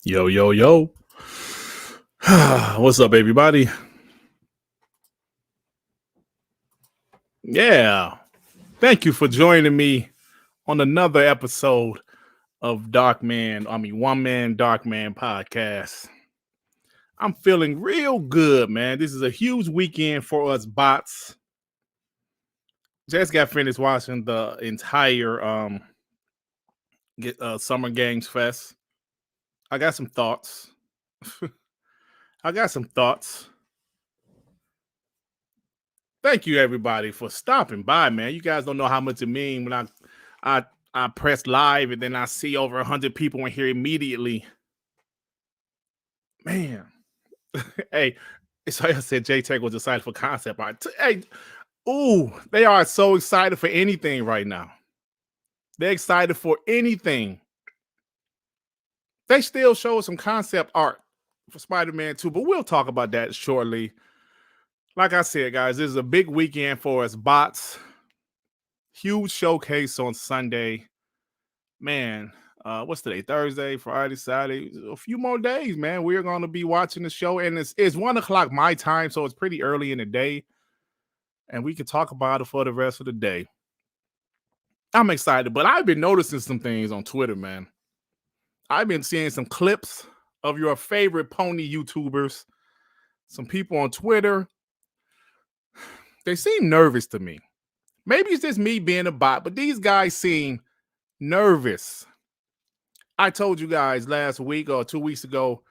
Yo, yo, yo. What's up, everybody? Yeah. Thank you for joining me on another episode of One Man Dark Man podcast. I'm feeling real good, man. This is a huge weekend for us bots. Just got finished watching the entire Summer Games Fest. I got some thoughts. Thank you, everybody, for stopping by, man. You guys don't know how much it means when I press live and then I see over 100 people in here immediately. Man, hey, it's like I said, J-Tech was excited for concept art. Hey, they are so excited for anything right now. They're excited for anything. They still show some concept art for Spider-Man 2, but we'll talk about that shortly. Like I said, guys, this is a big weekend for us bots. Huge showcase on Sunday. Man, what's today? Thursday, Friday, Saturday. A few more days, man. We're going to be watching the show, and it's 1:00 my time, so it's pretty early in the day, and we can talk about it for the rest of the day. I'm excited, but I've been noticing some things on Twitter, man. I've been seeing some clips of your favorite pony YouTubers, some people on Twitter. They seem nervous to me. Maybe it's just me being a bot, but these guys seem nervous. I told you guys last week or 2 weeks ago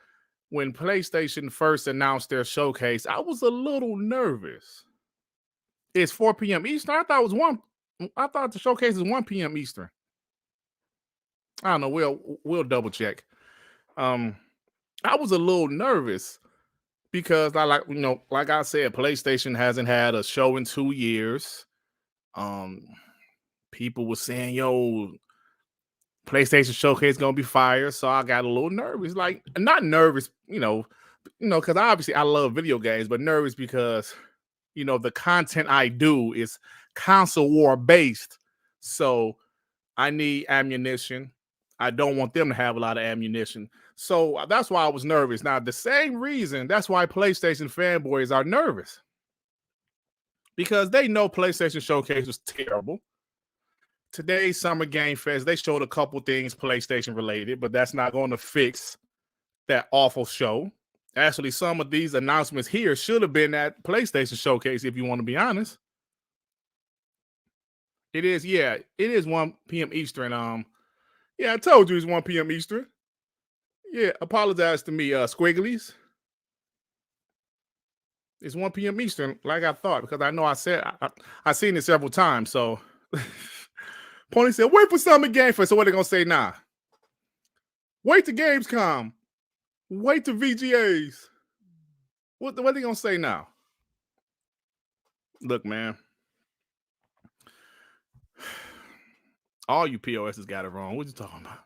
when PlayStation first announced their showcase, I was a little nervous. It's 4 p.m. Eastern. I thought the showcase is 1 p.m. Eastern. I don't know. We'll double check. I was a little nervous because like I said, PlayStation hasn't had a show in 2 years. People were saying, yo, PlayStation Showcase gonna be fire, so I got a little nervous. Like, not nervous, because obviously I love video games, but nervous because the content I do is console war based, so I need ammunition. I don't want them to have a lot of ammunition, so that's why I was nervous. Now, the same reason that's why PlayStation fanboys are nervous, because they know PlayStation Showcase was terrible. Today's Summer Game Fest, they showed a couple things PlayStation related, but that's not going to fix that awful show. Actually, some of these announcements here should have been at PlayStation Showcase, if you want to be honest. It is 1 p.m. Eastern. I told you it's 1 p.m. Eastern. Yeah, apologize to me, Squigglies. It's 1 p.m. Eastern, like I thought, because I know I said I seen it several times, so... Pony said, wait for Summer Game Fest. So what are they going to say now? Wait to Gamescom. Wait to VGAs. What are they going to say now? Look, man. All you POSs got it wrong. What you talking about?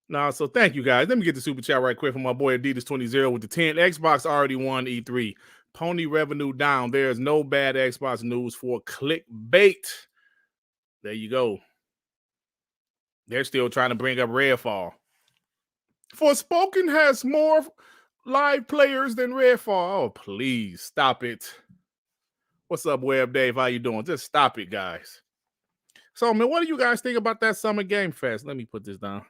No, so thank you, guys. Let me get the super chat right quick from my boy Adidas20 with the 10. Xbox already won E3. Pony revenue down. There's no bad Xbox news for clickbait. There you go. They're still trying to bring up Redfall. Forspoken has more live players than Redfall. Oh, please stop it. What's up, Web Dave? How you doing? Just stop it, guys. So, man, what do you guys think about that Summer Game Fest? Let me put this down.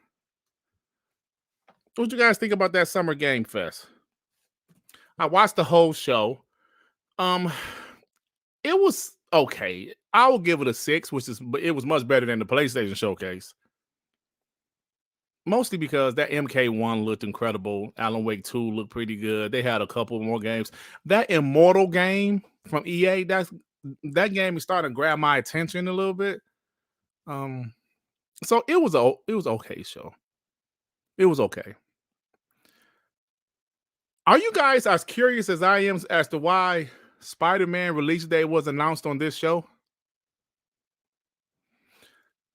What do you guys think about that Summer Game Fest? I watched the whole show. It was okay. I will give it a 6, it was much better than the PlayStation Showcase. Mostly because that MK1 looked incredible. Alan Wake 2 looked pretty good. They had a couple more games. That Immortal game from EA, that game is starting to grab my attention a little bit. So it was okay show. It was okay. Are you guys as curious as I am as to why Spider-Man release day was announced on this show?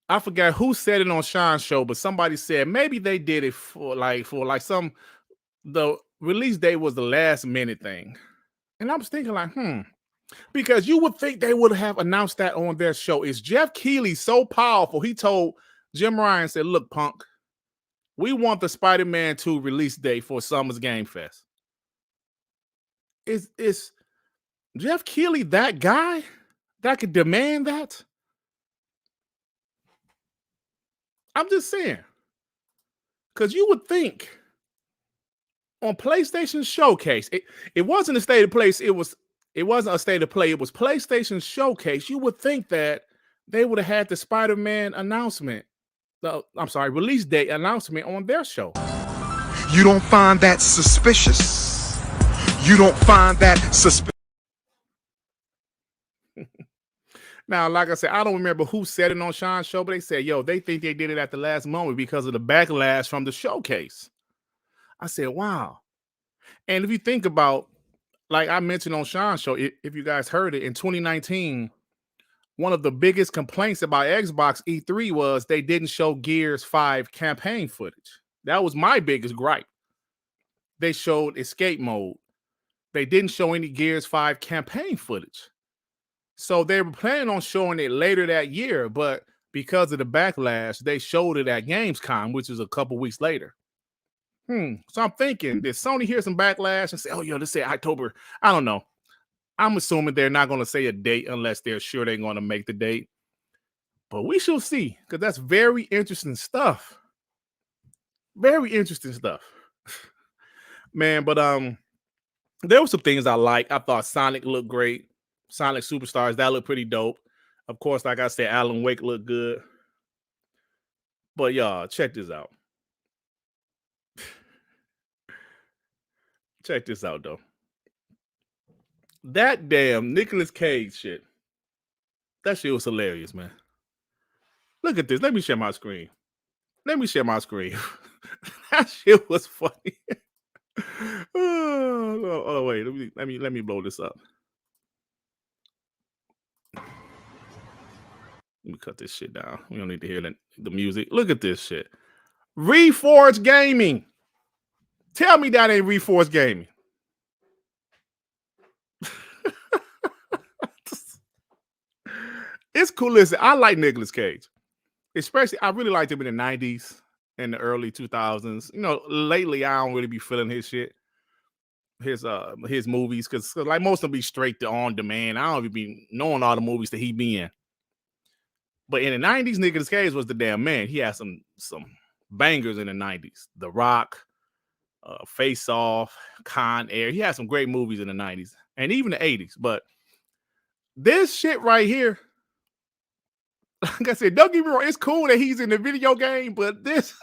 I forgot who said it on Sean's show, but somebody said maybe they did it for like some the release date was the last minute thing. And I was thinking like, because you would think they would have announced that on their show. Is Jeff Keighley so powerful? He told Jim Ryan, said, look, punk, we want the Spider-Man 2 release date for Summer's Game Fest. Is Jeff Keighley that guy that could demand that? I'm just saying. Because you would think on PlayStation Showcase, it wasn't a state of place. It wasn't a state of play. It was PlayStation Showcase. You would think that they would have had the Spider-Man announcement. I'm sorry, release date announcement on their show. You don't find that suspicious? You don't find that suspicious? Now, like I said, I don't remember who said it on Sean's show, but they said, yo, they think they did it at the last moment because of the backlash from the showcase. I said, wow. And if you think about, like I mentioned on Sean's show, if you guys heard it, in 2019, one of the biggest complaints about Xbox E3 was they didn't show Gears 5 campaign footage. That was my biggest gripe. They showed escape mode. They didn't show any Gears 5 campaign footage. So they were planning on showing it later that year, but because of the backlash, they showed it at Gamescom, which is a couple weeks later. So I'm thinking, did Sony hear some backlash and say, oh, yo, let's say October? I don't know. I'm assuming they're not going to say a date unless they're sure they're going to make the date. But we shall see, because that's very interesting stuff. Very interesting stuff. Man, but there were some things I like. I thought Sonic looked great. Sonic Superstars, that looked pretty dope. Of course, like I said, Alan Wake looked good. But y'all, check this out. Check this out, though. That damn Nicolas Cage shit. That shit was hilarious, man. Look at this. Let me share my screen. That shit was funny. Oh, wait. Let me blow this up. Let me cut this shit down. We don't need to hear the music. Look at this shit. Reforge Gaming. Tell me that ain't Reforge Gaming. It's cool. Listen, I like Nicolas Cage. Especially, I really liked him in the 90s and the early 2000s. You know, lately I don't really be feeling his shit. His movies, because like most of them be straight to on demand. I don't even be knowing all the movies that he be in. But in the 90s, Nicolas Cage was the damn man. He had some bangers in the 90s. The Rock, Face Off, Con Air. He had some great movies in the 90s and even the 80s. But this shit right here, like I said, don't get me wrong, it's cool that he's in the video game, but this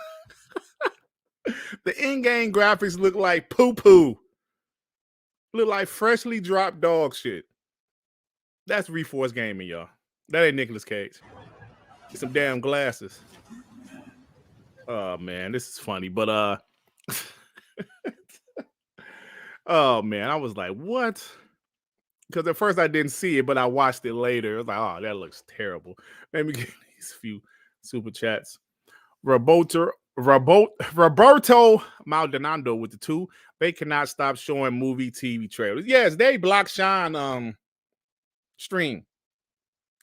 the in-game graphics look like poo-poo. Look like freshly dropped dog shit. That's Reforge Gaming, y'all. That ain't Nicolas Cage. Some damn glasses. Oh man, this is funny, but oh man, I was like, what? Because at first I didn't see it, but I watched it later. I was like, oh, that looks terrible. Let me get these few super chats. Roberto Maldonado with the 2. They cannot stop showing movie TV trailers. Yes, they blocked Sean stream.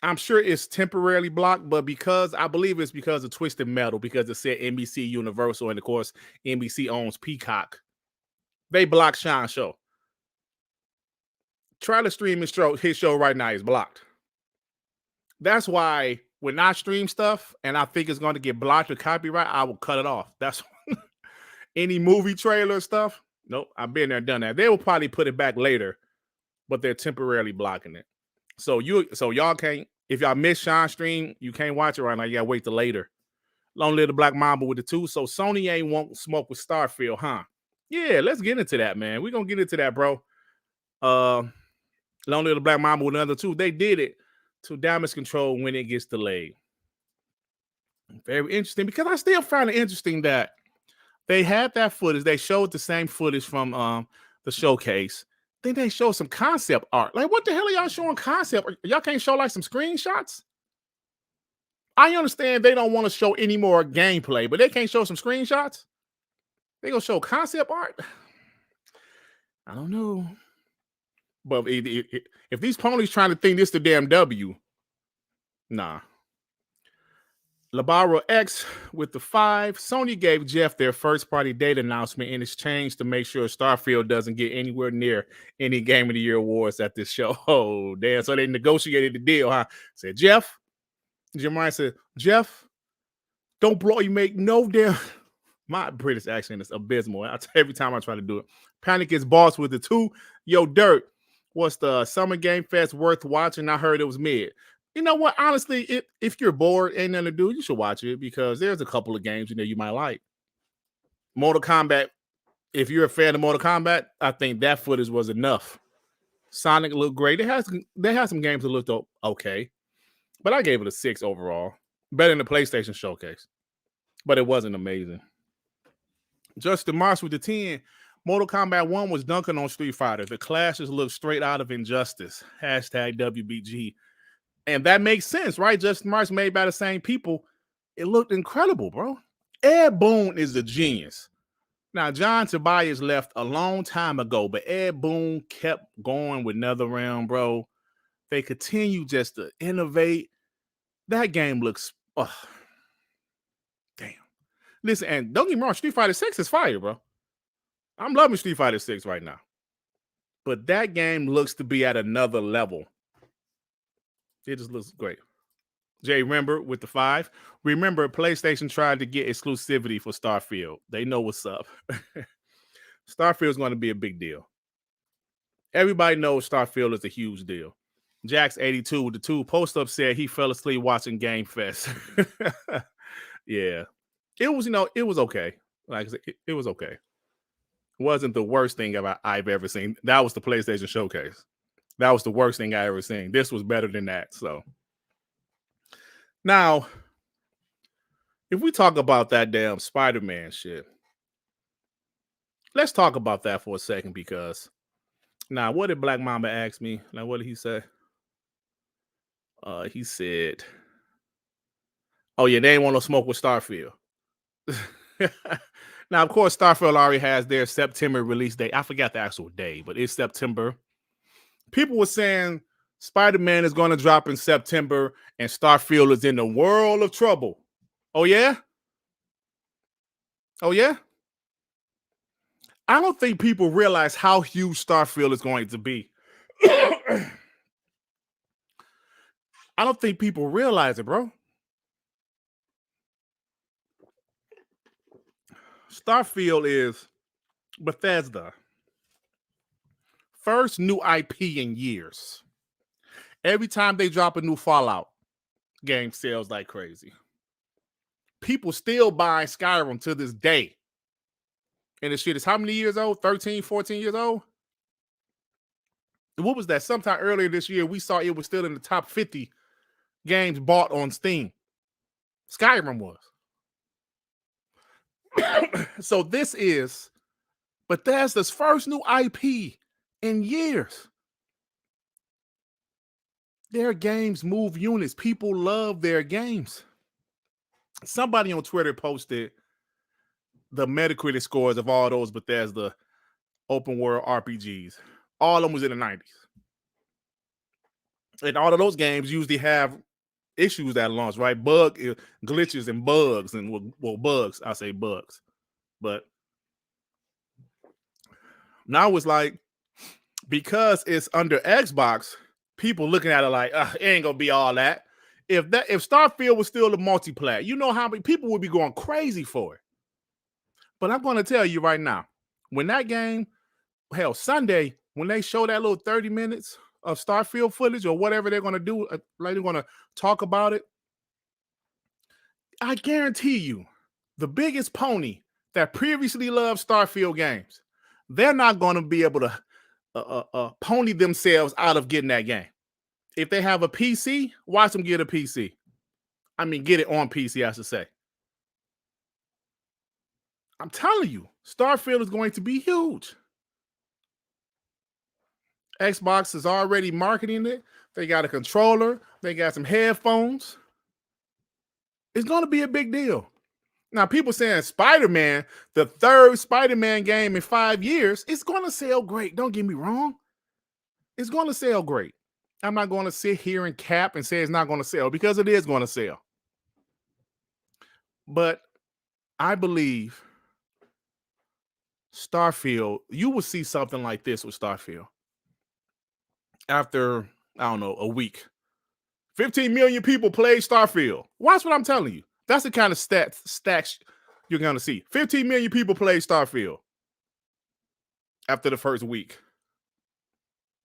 I'm sure it's temporarily blocked, but because I believe it's because of Twisted Metal, because it said NBC Universal, and of course NBC owns Peacock. They blocked Sean's show. Try to stream his show right now is blocked. That's why when I stream stuff and I think it's going to get blocked or copyright, I will cut it off. That's any movie trailer stuff. Nope, I've been there, done that. They will probably put it back later, but they're temporarily blocking it. So y'all can't, if y'all miss Sean's stream, you can't watch it right now. You gotta wait till later. Long live the Black Mamba with the 2. So Sony ain't won't smoke with Starfield, huh? Yeah, let's get into that, man. We're gonna get into that, bro. Long live the Black Mamba with another 2. They did it to damage control when it gets delayed. Very interesting, because I still find it interesting that they had that footage. They showed the same footage from the showcase. Then they showed some concept art. Like, what the hell are y'all showing concept? Y'all can't show like some screenshots? I understand they don't want to show any more gameplay, but they can't show some screenshots. They gonna show concept art? I don't know. But if these ponies trying to think this the damn W, nah. Labaro X with the 5. Sony gave Jeff their first party date announcement in exchange to make sure Starfield doesn't get anywhere near any Game of the Year awards at this show. Oh, damn. So they negotiated the deal, huh? Said, Jeff, Jim Ryan said, Jeff, don't blow. You make no damn. My British accent is abysmal. Every time I try to do it. Panic is boss with the 2. Yo, Dirt, what's the Summer Game Fest worth watching? I heard it was mid. You know what? Honestly, if you're bored, ain't nothing to do, you should watch it, because there's a couple of games in there you might like. Mortal Kombat, if you're a fan of Mortal Kombat, I think that footage was enough. Sonic looked great. They had some games that looked okay, but I gave it a 6 overall. Better than the PlayStation Showcase, but it wasn't amazing. Justin Marsh with the 10. Mortal Kombat 1 was dunking on Street Fighter. The clashes look straight out of Injustice. Hashtag WBG. And that makes sense, right? Justin Marsh made by the same people. It looked incredible, bro. Ed Boon is a genius. Now, John Tobias left a long time ago, but Ed Boon kept going with NetherRealm, bro. They continue just to innovate. That game looks, damn. Listen, and don't get me wrong, Street Fighter 6 is fire, bro. I'm loving Street Fighter 6 right now. But that game looks to be at another level. It just looks great. Jay Remember with the 5. Remember, PlayStation tried to get exclusivity for Starfield. They know what's up. Starfield is going to be a big deal. Everybody knows Starfield is a huge deal. Jax82 with the 2. Post-up said he fell asleep watching Game Fest. Yeah. It was, it was okay. Like I said, it was okay. It wasn't the worst thing I've ever seen. That was the PlayStation Showcase. That was the worst thing I ever seen. This was better than that. So now, if we talk about that damn Spider-Man shit, let's talk about that for a second, because now, what did Black Mamba ask me? Now, what did he say? He said, oh yeah, they ain't want no smoke with Starfield. Now, of course, Starfield already has their September release date. I forgot the actual day, but it's September. People were saying Spider-Man is going to drop in September and Starfield is in the world of trouble. Oh, yeah? Oh, yeah? I don't think people realize how huge Starfield is going to be. I don't think people realize it, bro. Starfield is Bethesda first new IP in years. Every time they drop a new Fallout game, sells like crazy. People still buy Skyrim to this day. And the shit is how many years old? 13, 14 years old? What was that? Sometime earlier this year, we saw it was still in the top 50 games bought on Steam. Skyrim was. So this is Bethesda's first new IP in years. Their games move units. People love their games. Somebody on Twitter posted the Metacritic scores of all those Bethesda open world RPGs. All of them was in the 90s. And all of those games usually have issues at launch, right? Glitches and bugs, and bugs. I say bugs. But now it's like, because it's under Xbox, people looking at it like, it ain't gonna be all that. If Starfield was still a multiplayer, you know how many people would be going crazy for it. But I'm going to tell you right now, when that game, hell, Sunday, when they show that little 30 minutes of Starfield footage or whatever they're going to do, like they're going to talk about it, I guarantee you, the biggest pony that previously loved Starfield games, they're not going to be able to pony themselves out of getting that game. If they have a PC, watch them get a PC. I mean, get it on PC, I should say. I'm telling you, Starfield is going to be huge. Xbox is already marketing it. They got a controller. They got some headphones. It's going to be a big deal. Now, people saying Spider-Man, the third Spider-Man game in 5 years, it's going to sell great. Don't get me wrong. It's going to sell great. I'm not going to sit here and cap and say it's not going to sell, because it is going to sell. But I believe Starfield, you will see something like this with Starfield. After, I don't know, a week, 15 million people played Starfield. Watch what I'm telling you. That's the kind of stats you're going to see. 15 million people played Starfield after the first week.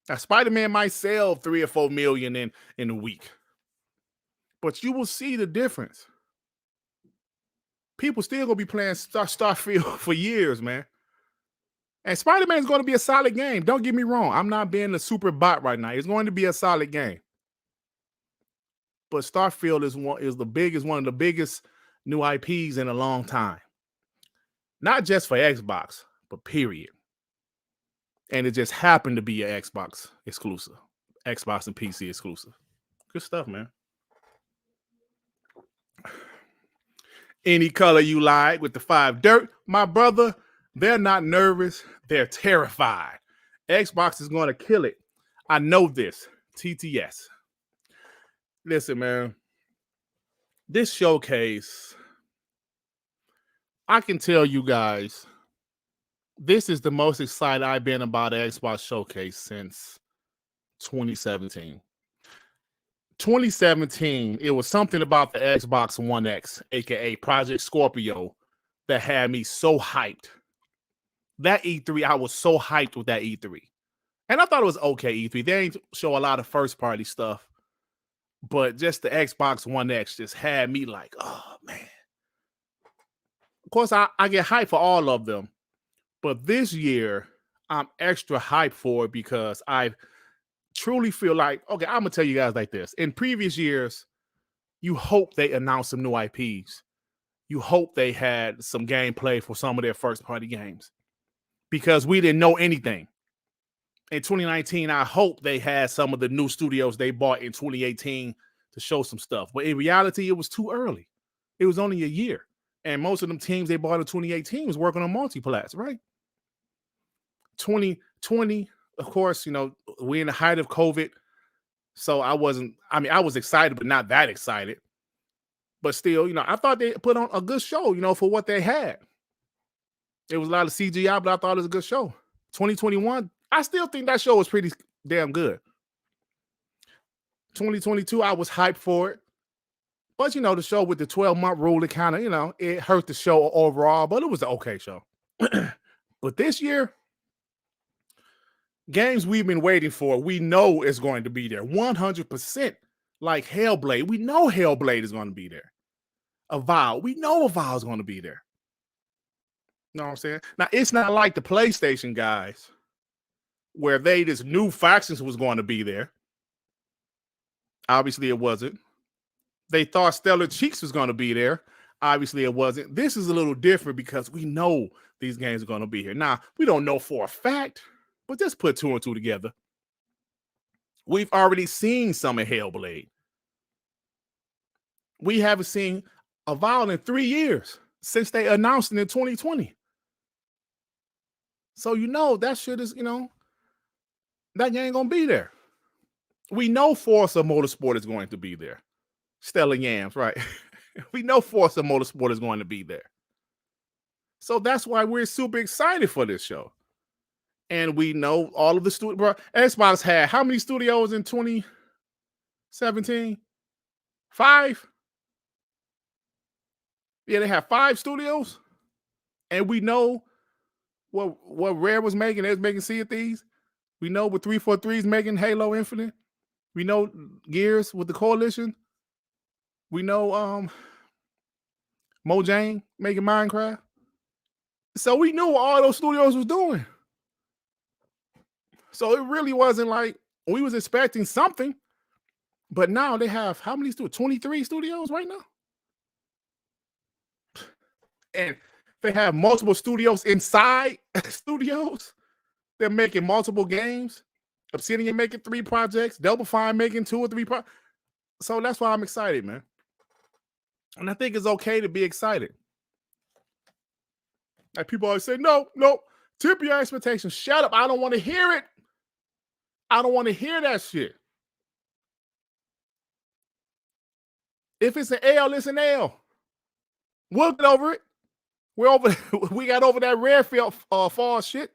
Now, Spider-Man might sell 3 or 4 million in a week, but you will see the difference. People still gonna be playing Starfield for years, man. And Spider-Man is going to be a solid game. Don't get me wrong. I'm not being a super bot right now. It's going to be a solid game. But Starfield is one of the biggest new IPs in a long time. Not just for Xbox, but period. And it just happened to be an Xbox exclusive. Xbox and PC exclusive. Good stuff, man. Any color you like with the 5 dirt, my brother, they're not nervous. They're terrified. Xbox is going to kill it. I know this. TTS. Listen, man. This showcase, I can tell you guys, this is the most excited I've been about an Xbox showcase since 2017. 2017, it was something about the Xbox One X, aka Project Scorpio, that had me so hyped. That E3, I was so hyped with that E3. And I thought it was okay E3. They didn't show a lot of first-party stuff, but just the Xbox One X just had me like, oh, man. Of course, I get hyped for all of them, but this year, I'm extra hyped for it because I truly feel like, okay, I'm going to tell you guys like this. In previous years, you hope they announced some new IPs. You hope they had some gameplay for some of their first-party games because we didn't know anything. In 2019, I hope they had some of the new studios they bought in 2018 to show some stuff. But in reality, it was too early. It was only a year. And most of them teams they bought in 2018 was working on multiplats, right? 2020, of course, you know, we're in the height of COVID. So I was excited, but not that excited. But still, you know, I thought they put on a good show, you know, for what they had. It was a lot of CGI, but I thought it was a good show. 2021, I still think that show was pretty damn good. 2022, I was hyped for it. But, you know, the show with the 12-month rule, it kind of, you know, it hurt the show overall, but it was an okay show. But this year, games we've been waiting for, we know it's going to be there 100%. Like Hellblade, we know Hellblade is going to be there. Avowed, we know Avowed is going to be there. You know what I'm saying? Now, it's not like the PlayStation guys where they just knew Factions was going to be there. Obviously, it wasn't. They thought Stellar Cheeks was going to be there. Obviously, it wasn't. This is a little different because we know these games are going to be here. Now, we don't know for a fact, but just put 2 and 2 together. We've already seen some of Hellblade. We haven't seen Avowed in 3 years since they announced it in 2020. So, you know, that shit is, you know, that game going to be there. We know Forza Motorsport is going to be there. Stellar Yams, right? We know Forza Motorsport is going to be there. So that's why we're super excited for this show. And we know all of the studios. Bro, Xbox had how many studios in 2017? 5? Yeah, they have 5 studios. And we know what Rare was making. They was making Sea of Thieves. We know what 343 is making Halo Infinite. We know Gears with the Coalition. We know Mojang making Minecraft. So we knew what all those studios was doing. So it really wasn't like we was expecting something. But now they have how many studios? 23 studios right now? And they have multiple studios inside studios. They're making multiple games. Obsidian making 3 projects. Double Fine making 2 or 3 projects. So that's why I'm excited, man. And I think it's okay to be excited. Like people always say, no, tip your expectations. Shut up. I don't want to hear it. I don't want to hear that shit. If it's an L, it's an L. We'll get over it. We got over that Redfield fall shit.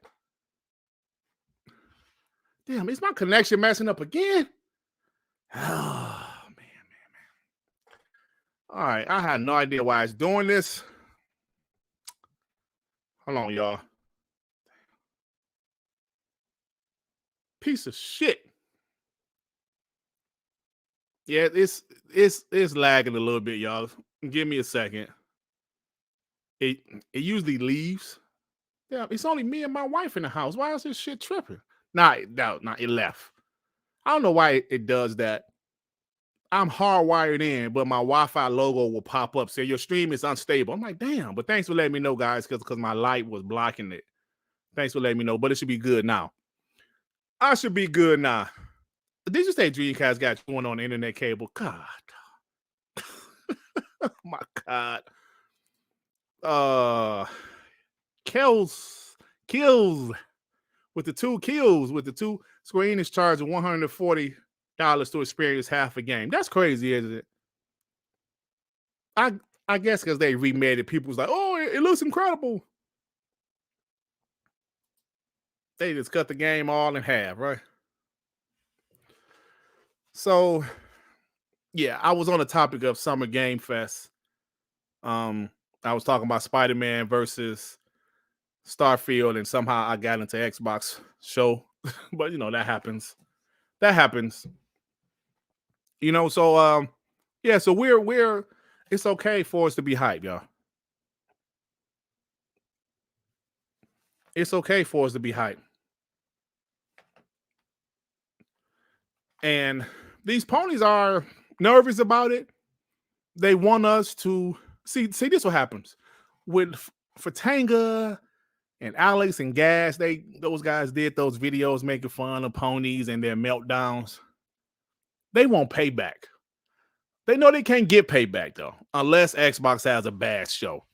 Damn, is my connection messing up again? Oh, man. All right, I had no idea why it's doing this. Hold on, y'all. Piece of shit. Yeah, it's lagging a little bit, y'all. Give me a second. It usually leaves. Yeah, it's only me and my wife in the house. Why is this shit tripping? Nah, it left. I don't know why it does that. I'm hardwired in, but my Wi-Fi logo will pop up. Say your stream is unstable. I'm like, damn. But thanks for letting me know, guys, because my light was blocking it. Thanks for letting me know. But it should be good now. I should be good now. Did you say Dreamcast got going on the internet cable? God. Oh my God. Kills with the 2 kills with the 2 screen is charging $140 to experience half a game. That's crazy, isn't it? I guess because they remade it, people's like, oh, it looks incredible. They just cut the game all in half, right? So, yeah, I was on the topic of Summer Game Fest. I was talking about Spider-Man versus Starfield, and somehow I got into Xbox show, but that happens. So yeah, so we're it's okay for us to be hyped, y'all. It's okay for us to be hyped. And these ponies are nervous about it. They want us to see this what happens with Fatanga and Alex and Gas. Those guys did those videos making fun of ponies and their meltdowns. They won't pay back. They know they can't get payback though, unless Xbox has a bad show.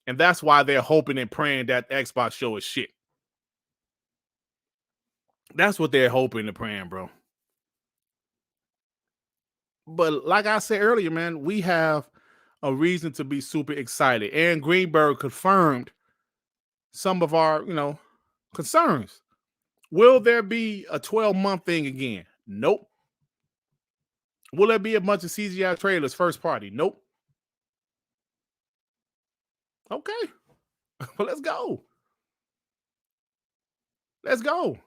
And that's why they're hoping and praying that Xbox show is shit. That's what they're hoping and praying, bro. But like I said earlier, man, we have a reason to be super excited. Aaron Greenberg confirmed some of our, concerns. Will there be a 12-month thing again? Nope. Will there be a bunch of CGI trailers first party? Nope. Okay. Well, let's go. Let's go.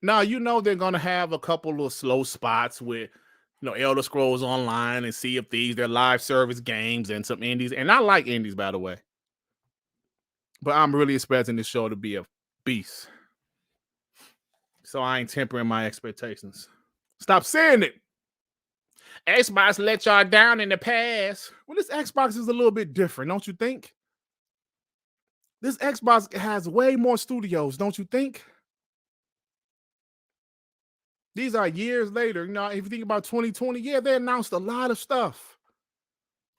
Now, they're going to have a couple of slow spots with, Elder Scrolls Online and Sea of Thieves, their live service games and some indies. And I like indies, by the way. But I'm really expecting this show to be a beast. So I ain't tempering my expectations. Stop saying it. Xbox let y'all down in the past. Well, this Xbox is a little bit different, don't you think? This Xbox has way more studios, don't you think? These are years later. If you think about 2020, yeah, they announced a lot of stuff.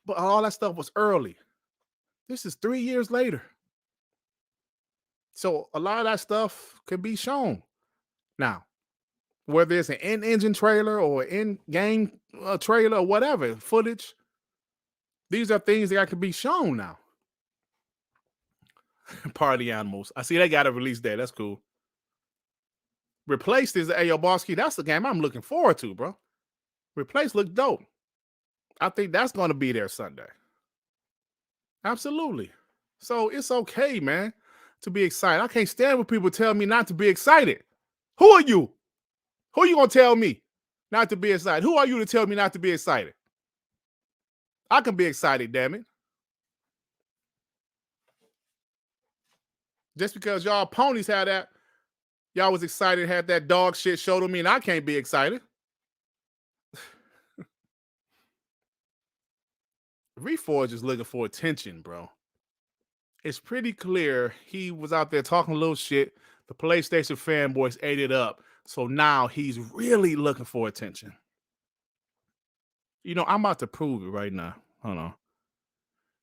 But all that stuff was early. This is 3 years later. So a lot of that stuff can be shown. Now, whether it's an in-engine trailer or in-game trailer or whatever, footage, these are things that can be shown now. Party Animals. I see they got a release date. That's cool. Replaced is Ayo Bosky. That's the game I'm looking forward to, bro. Replaced look dope. I think that's going to be there Sunday. Absolutely. So it's okay, man, to be excited. I can't stand when people tell me not to be excited. Who are you? Who are you going to tell me not to be excited? Who are you to tell me not to be excited? I can be excited, damn it. Just because y'all ponies had that, y'all was excited, had that dog shit show to me, and I can't be excited. Reforge is looking for attention, bro. It's pretty clear he was out there talking a little shit. The PlayStation fanboys ate it up. So now he's really looking for attention. You know, I'm about to prove it right now. Hold on.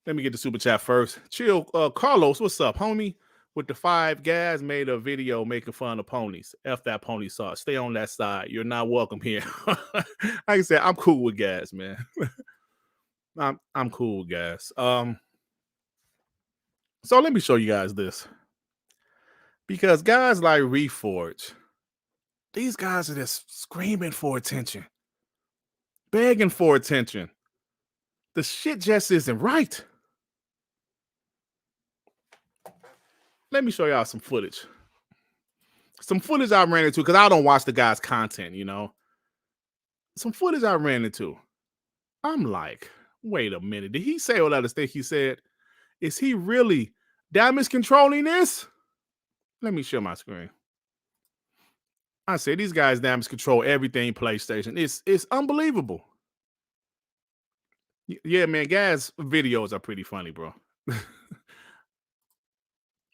Let me get the super chat first. Chill, Carlos, what's up, homie? With the 5 guys made a video making fun of ponies. F that pony sauce. Stay on that side. You're not welcome here. Like I said, I'm cool with gas, man. I'm cool with gas. So let me show you guys this. Because guys like Reforge, these guys are just screaming for attention, begging for attention. The shit just isn't right. Let me show y'all some footage. Some footage I ran into because I don't watch the guy's content, you know. Some footage I ran into. I'm like, wait a minute. Did he say all that stuff he said? Is he really damage controlling this? Let me share my screen. I said these guys damage control everything PlayStation. It's unbelievable. Yeah, man, guys' videos are pretty funny, bro.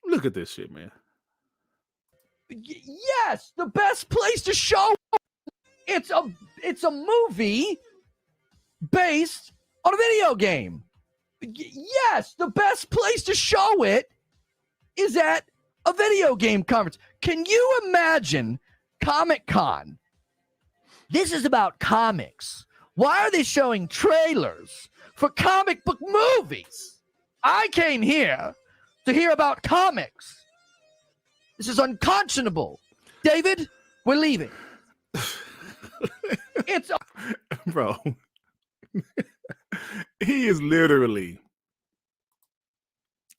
Look at this shit, man. Yes, the best place to show it's a movie based on a video game. Yes, the best place to show it is at a video game conference. Can you imagine Comic-Con? This is about comics. Why are they showing trailers for comic book movies? I came here to hear about comics. This is unconscionable. David, we're leaving. It's bro. He is literally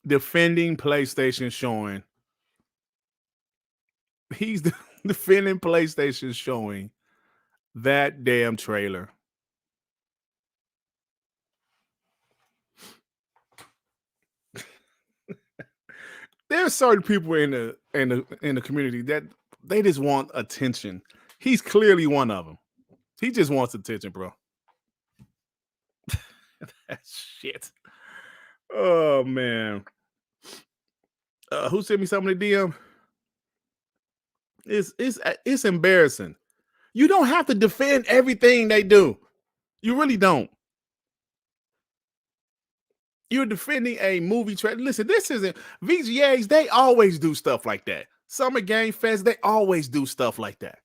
defending PlayStation showing. He's defending PlayStation showing that damn trailer. There are certain people in the community that they just want attention. He's clearly one of them. He just wants attention, bro. That shit. Oh man. Who sent me something to DM? It's embarrassing. You don't have to defend everything they do. You really don't. You're defending a movie trailer. Listen, this isn't VGAs. They always do stuff like that. Summer Game Fest, they always do stuff like that.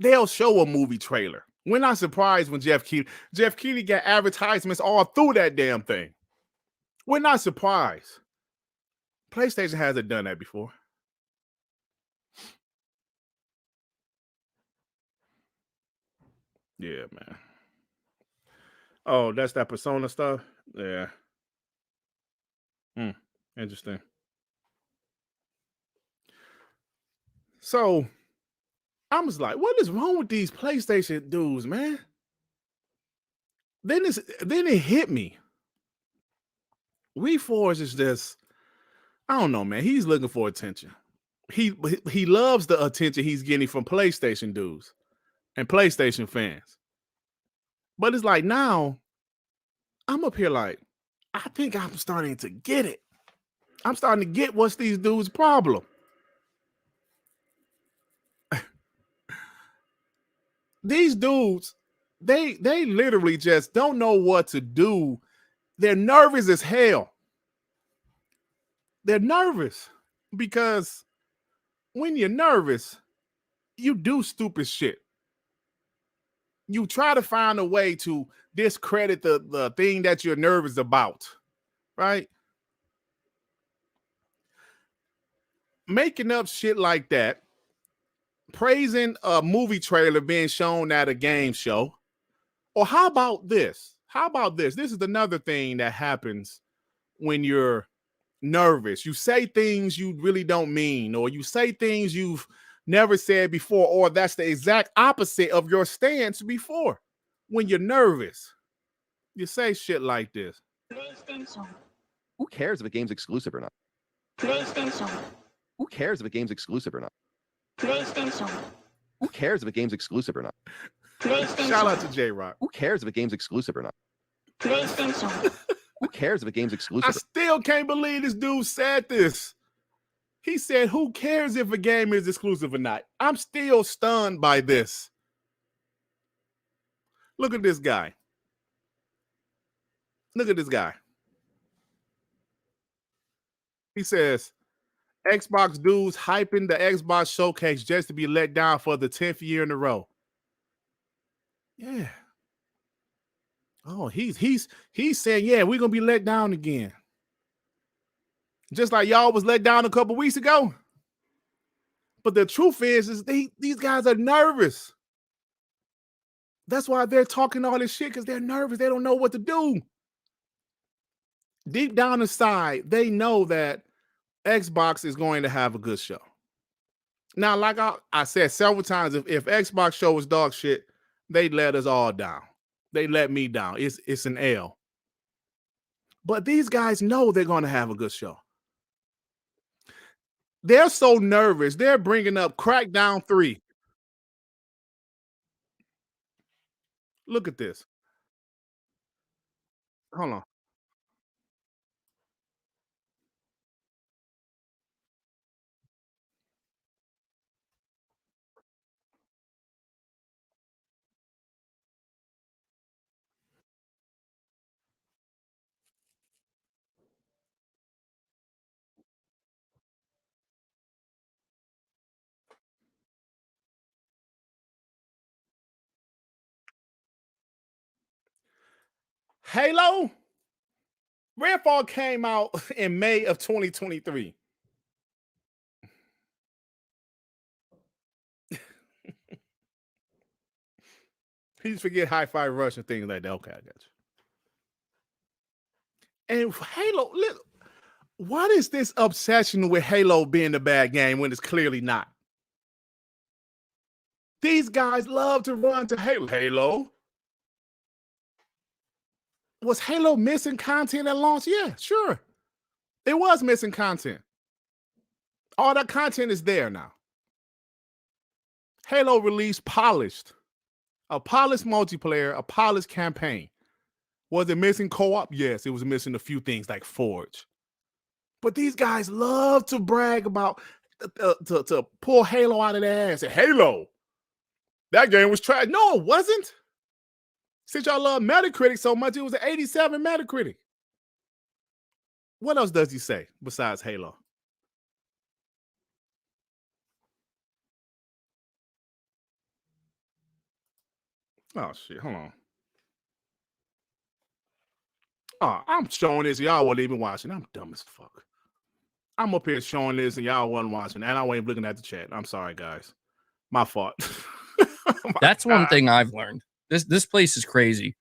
They'll show a movie trailer. We're not surprised when Jeff Keighley got advertisements all through that damn thing. We're not surprised. PlayStation hasn't done that before. Yeah, man. Oh, that's that Persona stuff? Yeah. Interesting. So I was like, what is wrong with these PlayStation dudes, man? Then it hit me. Reforge is just, I don't know, man. He's looking for attention. He loves the attention he's getting from PlayStation dudes and PlayStation fans. But it's like now, I'm up here like, I think I'm starting to get it. I'm starting to get what's these dudes' problem. These dudes, they literally just don't know what to do. They're nervous as hell. They're nervous because when you're nervous, you do stupid shit. You try to find a way to discredit the thing that you're nervous about, right? Making up shit like that, praising a movie trailer being shown at a game show. Or how about this? How about this? This is another thing that happens when you're nervous. You say things you really don't mean, or you say things you've never said before, or that's the exact opposite of your stance before. When you're nervous, you say shit like this. PlayStation. Who cares if a game's exclusive or not? PlayStation. Who cares if a game's exclusive or not? PlayStation. Who cares if a game's exclusive or not? PlayStation. Shout out to J-Rock. Who cares if a game's exclusive or not? PlayStation. Who cares if a game's I exclusive? still can't believe this dude said this. He said, who cares if a game is exclusive or not? I'm still stunned by this. Look at this guy. Look at this guy. He says, Xbox dudes hyping the Xbox showcase just to be let down for the 10th year in a row. Yeah. Oh, he's saying, yeah, we're gonna be let down again. Just like y'all was let down a couple weeks ago. But the truth is these guys are nervous. That's why they're talking all this shit, because they're nervous. They don't know what to do. Deep down inside, they know that Xbox is going to have a good show. Now, like I said several times, if Xbox show was dog shit, they let us all down. They let me down. It's an L. But these guys know they're going to have a good show. They're so nervous. They're bringing up Crackdown 3. Look at this. Hold on. Halo? Redfall came out in May of 2023. Please forget Hi-Fi Rush and things like that. Okay, I got you. And Halo, what is this obsession with Halo being the bad game when it's clearly not? These guys love to run to Halo. Halo? Was Halo missing content at launch? Yeah, sure. It was missing content. All that content is there now. Halo released polished. A polished multiplayer, a polished campaign. Was it missing co-op? Yes, it was missing a few things like Forge. But these guys love to brag about, to pull Halo out of their ass. Halo, that game was trash. No, it wasn't. Since y'all love Metacritic so much, it was an 87 Metacritic. What else does he say besides Halo? Oh, shit. Hold on. Oh, I'm showing this. Y'all wasn't even watching. I'm dumb as fuck. I'm up here showing this and y'all wasn't watching. And I wasn't looking at the chat. I'm sorry, guys. My fault. That's one thing I've learned. This place is crazy.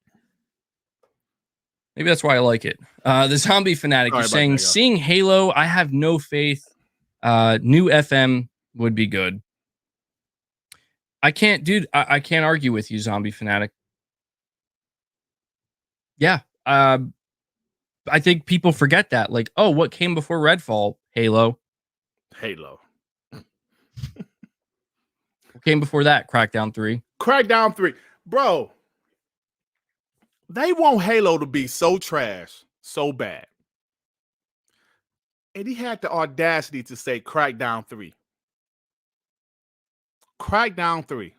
Maybe that's why I like it. The Zombie Fanatic is saying, seeing Halo, I have no faith. New FM would be good. I can't, dude. I can't argue with you, Zombie Fanatic. Yeah. I think people forget that. Like, oh, what came before Redfall? Halo. Halo. What came before that? Crackdown 3. Crackdown 3. Bro, they want Halo to be so trash, so bad. And he had the audacity to say Crackdown 3. Crackdown 3.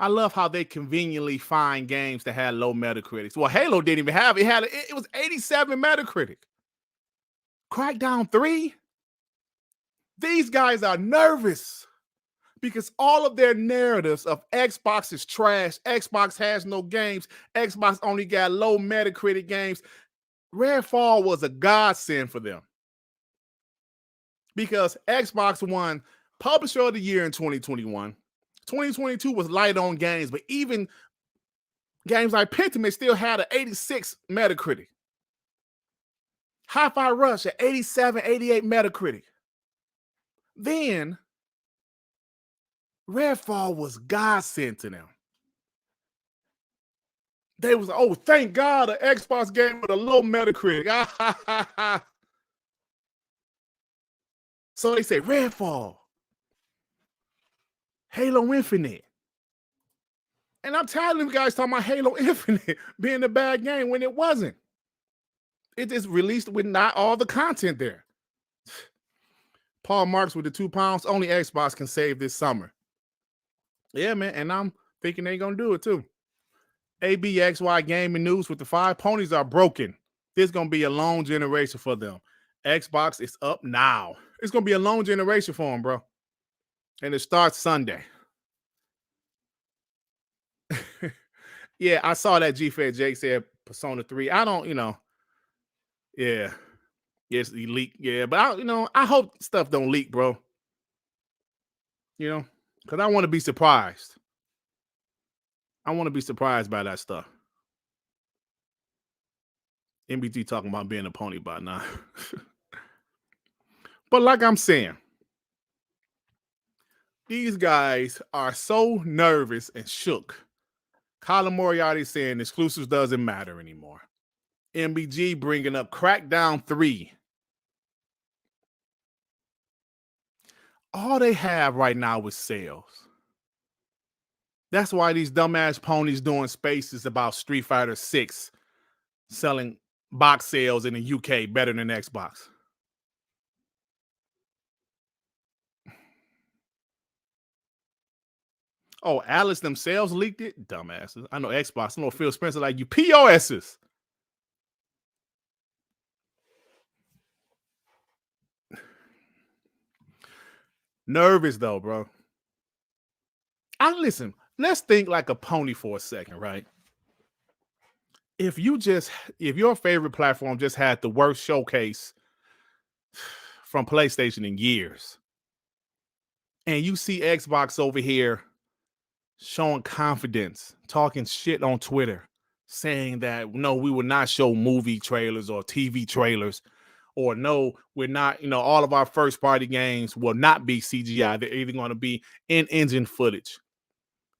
I love how they conveniently find games that had low Metacritics. Well, Halo didn't even have it. It was 87 Metacritic. Crackdown 3? These guys are nervous because all of their narratives of Xbox is trash, Xbox has no games, Xbox only got low Metacritic games. Redfall was a godsend for them because Xbox won Publisher of the Year in 2021. 2022 was light on games, but even games like Pentiment still had an 86 Metacritic. Hi-Fi Rush at 87, 88 Metacritic. Then Redfall was godsend to them. They was, oh, thank God an Xbox game with a low Metacritic. So they say Redfall, Halo Infinite, And I'm tired of them guys talking about Halo Infinite being a bad game when it wasn't. It just released with not all the content there. Paul Marks with the £2. Only Xbox can save this summer. Yeah, man. And I'm thinking they're going to do it too. ABXY Gaming News with the 5 ponies are broken. This is going to be a long generation for them. Xbox is up now. It's going to be a long generation for them, bro. And it starts Sunday. Yeah, I saw that G-Fed Jake said Persona 3. I don't, yeah. Yes, he leaked. Yeah, but I hope stuff don't leak, bro. Because I want to be surprised. I want to be surprised by that stuff. MBT talking about being a pony by now. But like I'm saying, these guys are so nervous and shook. Colin Moriarty saying exclusives doesn't matter anymore. MBG bringing up Crackdown 3. All they have right now is sales. That's why these dumbass ponies doing spaces about Street Fighter 6 selling box sales in the UK better than Xbox. Oh, Alice themselves leaked it? Dumbasses. I know Xbox. I know Phil Spencer like you POSs. Nervous though, bro. Listen, let's think like a pony for a second, right? If your favorite platform just had the worst showcase from PlayStation in years, and you see Xbox over here showing confidence, talking shit on Twitter, saying that no, we will not show movie trailers or TV trailers, or no, we're not, all of our first party games will not be CGI. They're either going to be in-engine footage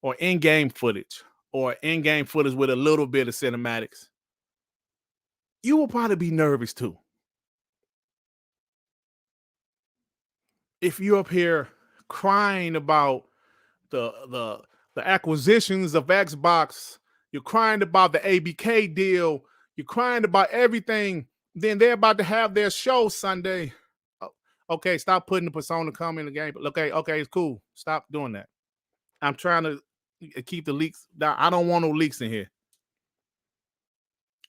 or in-game footage or in-game footage with a little bit of cinematics. You will probably be nervous too. If you're up here crying about the acquisitions of Xbox, you're crying about the ABK deal, you're crying about everything, then they're about to have their show Sunday. Okay, stop putting the Persona come in the game. Okay, it's cool. Stop doing that. I'm trying to keep the leaks down. I don't want no leaks in here.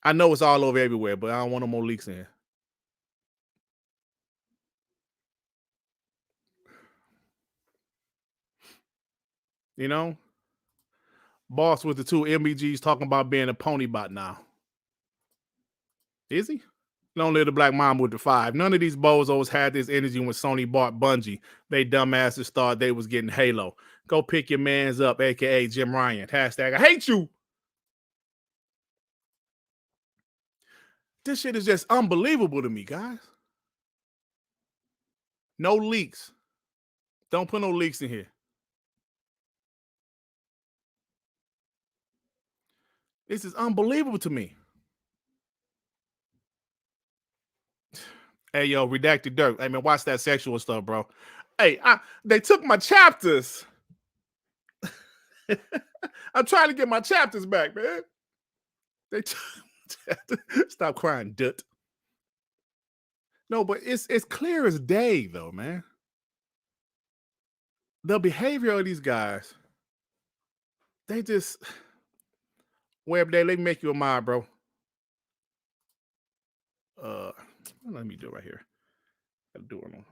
I know it's all over everywhere, but I don't want no more leaks in here. Boss with the 2 MBGs talking about being a pony bot now. Is he? Long live the black mom with the 5. None of these bozos had this energy when Sony bought Bungie. They dumbasses thought they was getting Halo. Go pick your mans up, a.k.a. Jim Ryan. Hashtag I hate you. This shit is just unbelievable to me, guys. No leaks. Don't put no leaks in here. This is unbelievable to me. Hey, yo, Redacted Dirt. Hey, man, watch that sexual stuff, bro. Hey, they took my chapters. I'm trying to get my chapters back, man. They stop crying, Dut. No, but it's clear as day, though, man. The behavior of these guys, they just Web Day, let me make you a mod, bro. Let me do it right here. Gotta do it on.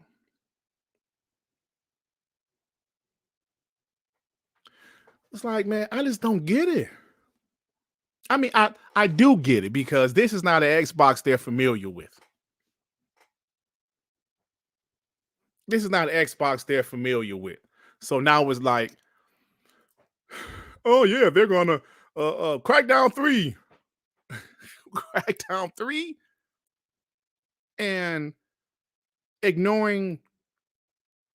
It's like, man, I just don't get it. I mean, I do get it because this is not an Xbox they're familiar with. This is not an Xbox they're familiar with. So now it's like, oh yeah, they're gonna Crackdown 3. Crackdown 3 and ignoring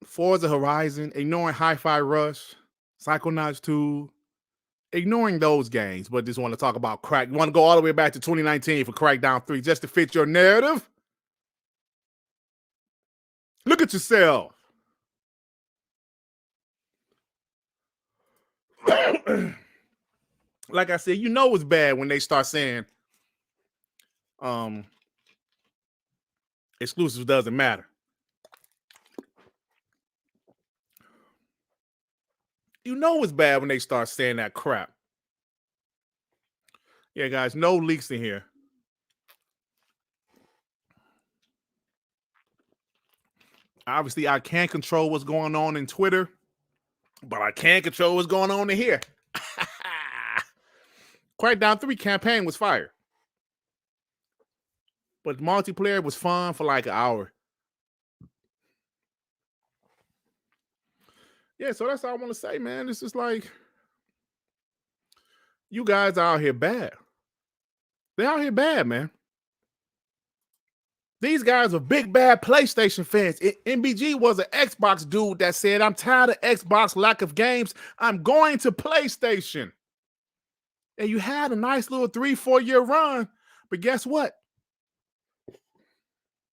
Forza Horizon, ignoring Hi-Fi Rush, Psychonauts 2, ignoring those games, but just want to talk about You want to go all the way back to 2019 for Crackdown 3 just to fit your narrative? Look at yourself. like I said, you know it's bad when they start saying exclusives doesn't matter. You know it's bad when they start saying that crap. Yeah, guys, no leaks in here. Obviously, I can't control what's going on in Twitter, but I can control what's going on in here. Crackdown 3 campaign was fire. But multiplayer was fun for like an hour. Yeah, so that's all I want to say, man. It's just like, you guys are out here bad. They're out here bad, man. These guys are big, bad PlayStation fans. MBG was an Xbox dude that said, I'm tired of Xbox, lack of games. I'm going to PlayStation. And you had a nice little 3-4 year run. But guess what?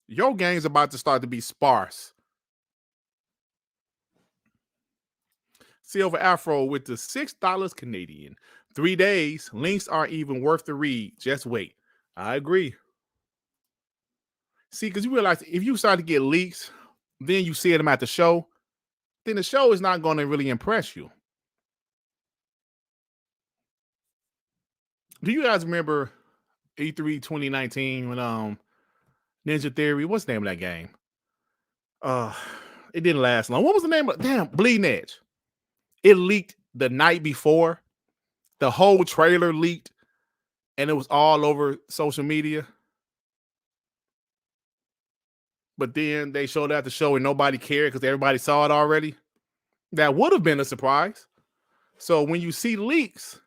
Your game's about to start to be sparse. Silver Afro with the $6 Canadian. 3 days. Links aren't even worth the read. Just wait. I agree. See, because you realize if you start to get leaks, then you see them at the show, then the show is not going to really impress you. Do you guys remember E3 2019 when Ninja Theory, what's the name of that game? It didn't last long. What was the name of Bleeding Edge? It leaked the night before. The whole trailer leaked, and it was all over social media. But then they showed it at the show and nobody cared because everybody saw it already. That would have been a surprise. So when you see leaks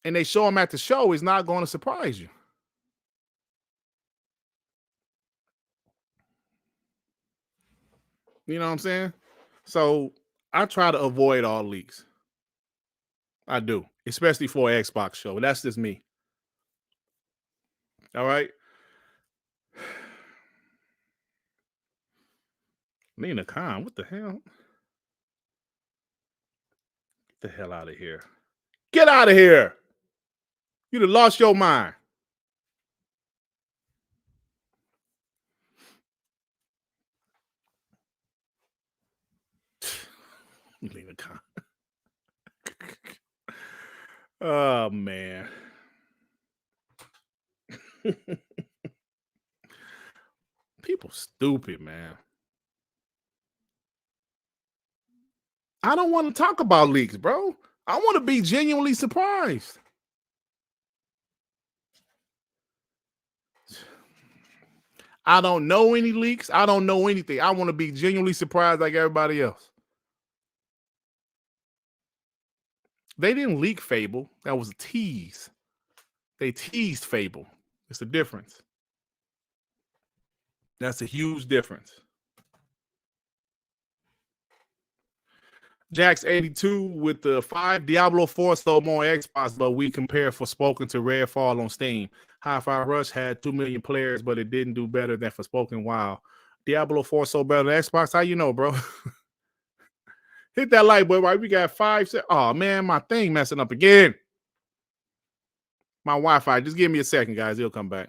and they show them at the show, it's not going to surprise you. You know what I'm saying? So I try to avoid all leaks. I do, especially for an Xbox show. That's just me. All right. Nina Khan, what the hell? Get the hell out of here. Get out of here. You'd have lost your mind. Nina Khan. Oh, man. People stupid, man. I don't want to talk about leaks, bro. I want to be genuinely surprised. I don't know any leaks. I don't know anything. I want to be genuinely surprised like everybody else. They didn't leak Fable. That was a tease. They teased Fable. It's a difference. That's a huge difference. Jax82 with the 5 Diablo 4 sold more Xbox, but we compare Forspoken to Redfall on Steam. Hi-Fi Rush had 2 million players, but it didn't do better than Forspoken. Wow. Diablo 4 sold better than Xbox? How you know, bro? Hit that like, boy. Right? We got 5. Oh, man, my thing messing up again. My Wi-Fi. Just give me a second, guys. It'll come back.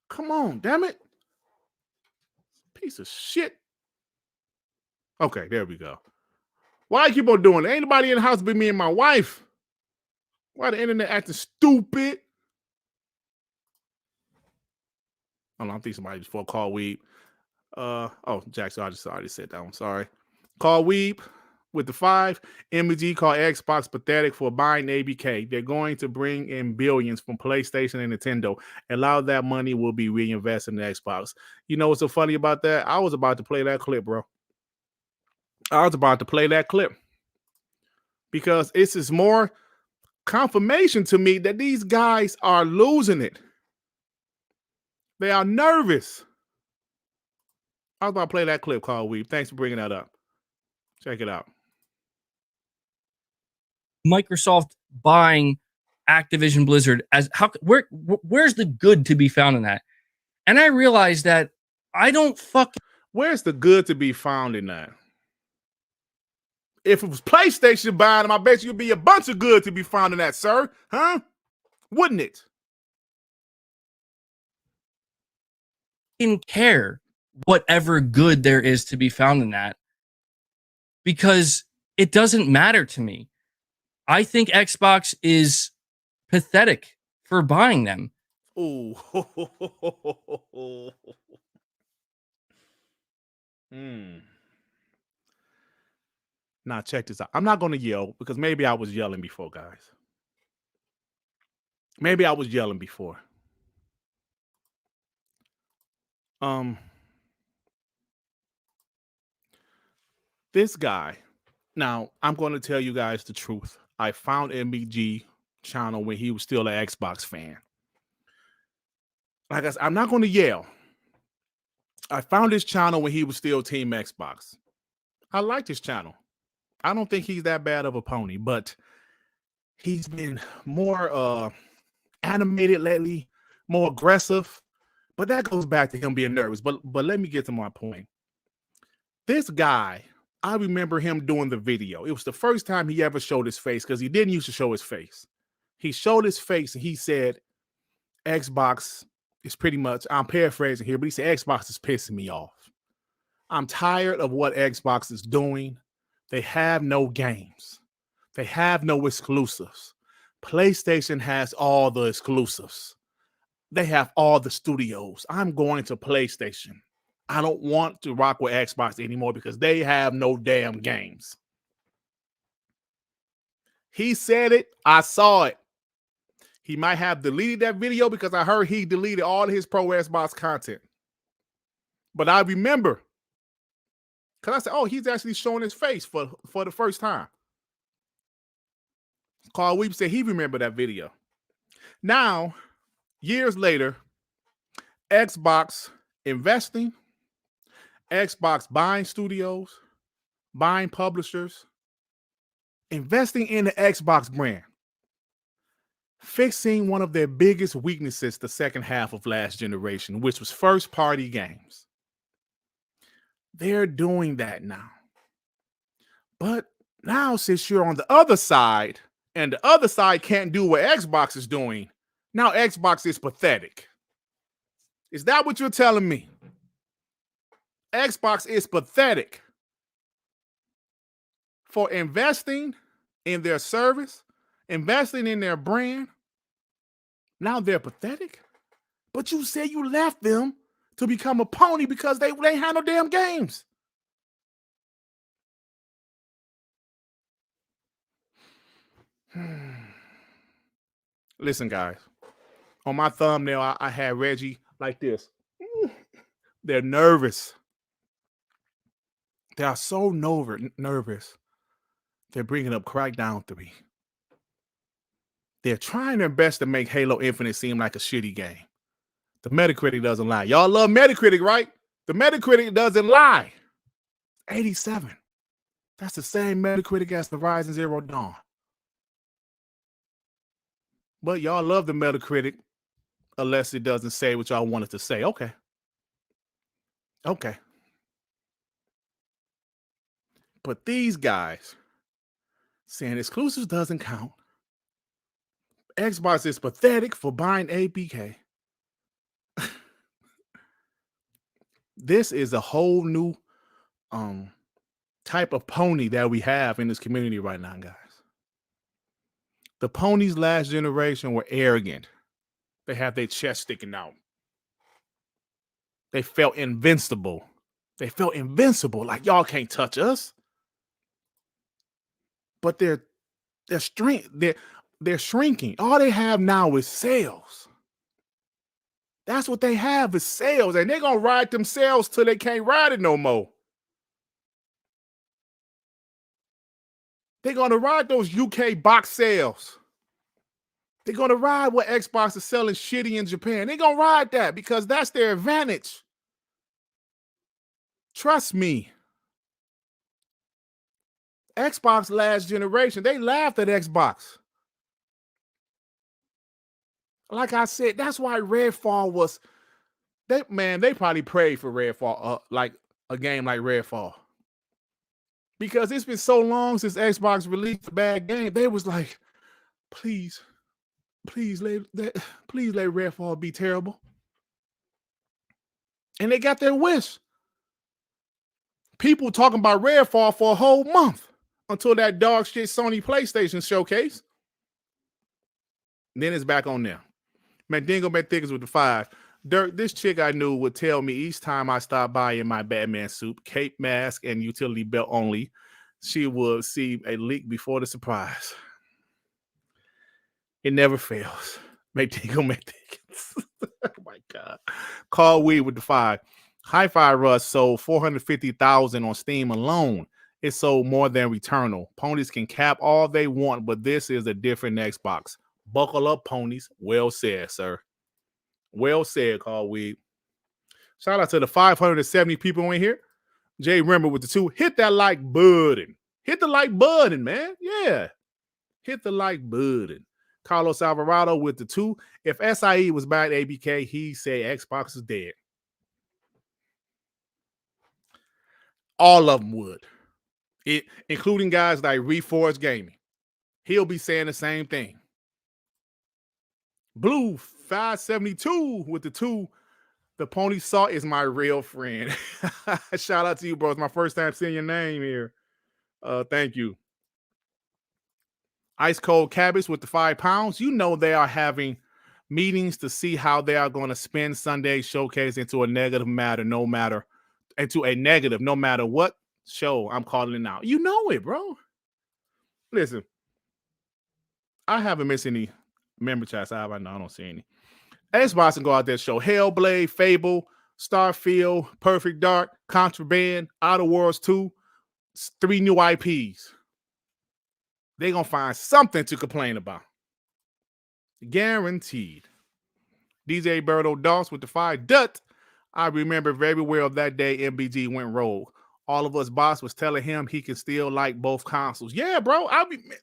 Come on, damn it. Piece of shit. Okay, there we go. Why I keep on doing it? Ain't nobody in the house but me and my wife. Why the internet acting stupid? I don't know. I think somebody just called Weep. Oh, Jackson, I just already said that one. Sorry. Call Weep with the 5. MG called Xbox pathetic for buying ABK. They're going to bring in billions from PlayStation and Nintendo. A lot of that money will be reinvested in Xbox. You know what's so funny about that? I was about to play that clip, bro. I was about to play that clip because this is more confirmation to me that these guys are losing it. They are nervous. I was about to play that clip called Weep. Thanks for bringing that up. Check it out. Microsoft buying Activision Blizzard, as where's the good to be found in that? And I realized that I don't Where's the good to be found in that? If it was PlayStation buying them, I bet you'd be a bunch of good to be found in that, sir. Huh? Wouldn't it? Can care whatever good there is to be found in that because it doesn't matter to me. I think Xbox is pathetic for buying them. Ooh. Now check this out. I'm not going to yell because maybe I was yelling before, guys. Maybe I was yelling before. This guy. Now, I'm going to tell you guys the truth. I found MBG channel when he was still an Xbox fan. Like I said, I'm not going to yell. I found his channel when he was still Team Xbox. I liked his channel. I don't think he's that bad of a pony, but he's been more animated lately, more aggressive. But that goes back to him being nervous. But let me get to my point. This guy, I remember him doing the video. It was the first time he ever showed his face because he didn't used to show his face. He showed his face and he said, Xbox is pretty much, I'm paraphrasing here, but he said, Xbox is pissing me off. I'm tired of what Xbox is doing. They have no games. They have no exclusives. PlayStation has all the exclusives. They have all the studios. I'm going to PlayStation. I don't want to rock with Xbox anymore because they have no damn games. He said it. I saw it. He might have deleted that video because I heard he deleted all his pro Xbox content. But I remember because I said, oh, he's actually showing his face for the first time. Carl Weep said he remembered that video. Now, years later, Xbox investing, Xbox buying studios, buying publishers, investing in the Xbox brand, fixing one of their biggest weaknesses the second half of last generation, which was first-party games. They're doing that now. But now, since you're on the other side, and the other side can't do what Xbox is doing, now Xbox is pathetic. Is that what you're telling me? Xbox is pathetic for investing in their service, investing in their brand. Now they're pathetic. But you said you left them to become a pony because they had no damn games. Listen, guys. On my thumbnail, I had Reggie like this. They're nervous. They are so nervous. They're bringing up Crackdown 3. They're trying their best to make Halo Infinite seem like a shitty game. The Metacritic doesn't lie. Y'all love Metacritic, right? The Metacritic doesn't lie. 87. That's the same Metacritic as the Horizon Zero Dawn. But y'all love the Metacritic unless it doesn't say what y'all want it to say. Okay. But these guys saying exclusives doesn't count. Xbox is pathetic for buying APK. This is a whole new type of pony that we have in this community right now, guys. The ponies last generation were arrogant. They had their chest sticking out. They felt invincible. Like y'all can't touch us. But they're shrinking. All they have now is sales. That's what they have is sales, and they're gonna ride themselves till they can't ride it no more. They're gonna ride those UK box sales. They're gonna ride what Xbox is selling shitty in Japan. They're gonna ride that because that's their advantage. Trust me. Xbox last generation, they laughed at Xbox. Like I said, that's why Redfall was. They probably prayed for Redfall, like a game like Redfall, because it's been so long since Xbox released a bad game. They was like, please let Redfall be terrible. And they got their wish. People talking about Redfall for a whole month until that dog shit Sony PlayStation showcase. Then it's back on them. Mandingo McThickens with the 5. Dirk, this chick I knew would tell me each time I stopped by in my Batman suit, cape, mask, and utility belt only, she would see a leak before the surprise. It never fails. Mandingo McThickens. Oh my God. Carl Weed with the 5. Hi-Fi Rush sold 450,000 on Steam alone. It sold more than Returnal. Ponies can cap all they want, but this is a different Xbox. Buckle up, ponies. Well said, sir. Well said, Carl Weed. Shout out to the 570 people in here. Jay Rimmer with the 2. Hit that like button. Hit the like button, man. Yeah. Hit the like button. Carlos Alvarado with the 2. If SIE was bad ABK, he'd say Xbox is dead. All of them would. Including guys like Reforge Gaming. He'll be saying the same thing. Blue 572 with the 2. The Pony Saw is my real friend. Shout out to you, bro. It's my first time seeing your name here. Thank you. Ice Cold Cabbage with the 5 pounds. You know they are having meetings to see how they are going to spin Sunday Showcase into a negative matter, no matter what show I'm calling it out. You know it, bro. Listen, I haven't missed any member chats. I don't see any. Xbox can go out there and show Hellblade, Fable, Starfield, Perfect Dark, Contraband, Outer Worlds 2, 3 new IPs. They're going to find something to complain about. Guaranteed. DJ Berto Doss with the 5. Dut. I remember very well that day MBG went rogue. All of us boss was telling him he can still like both consoles. Yeah, bro.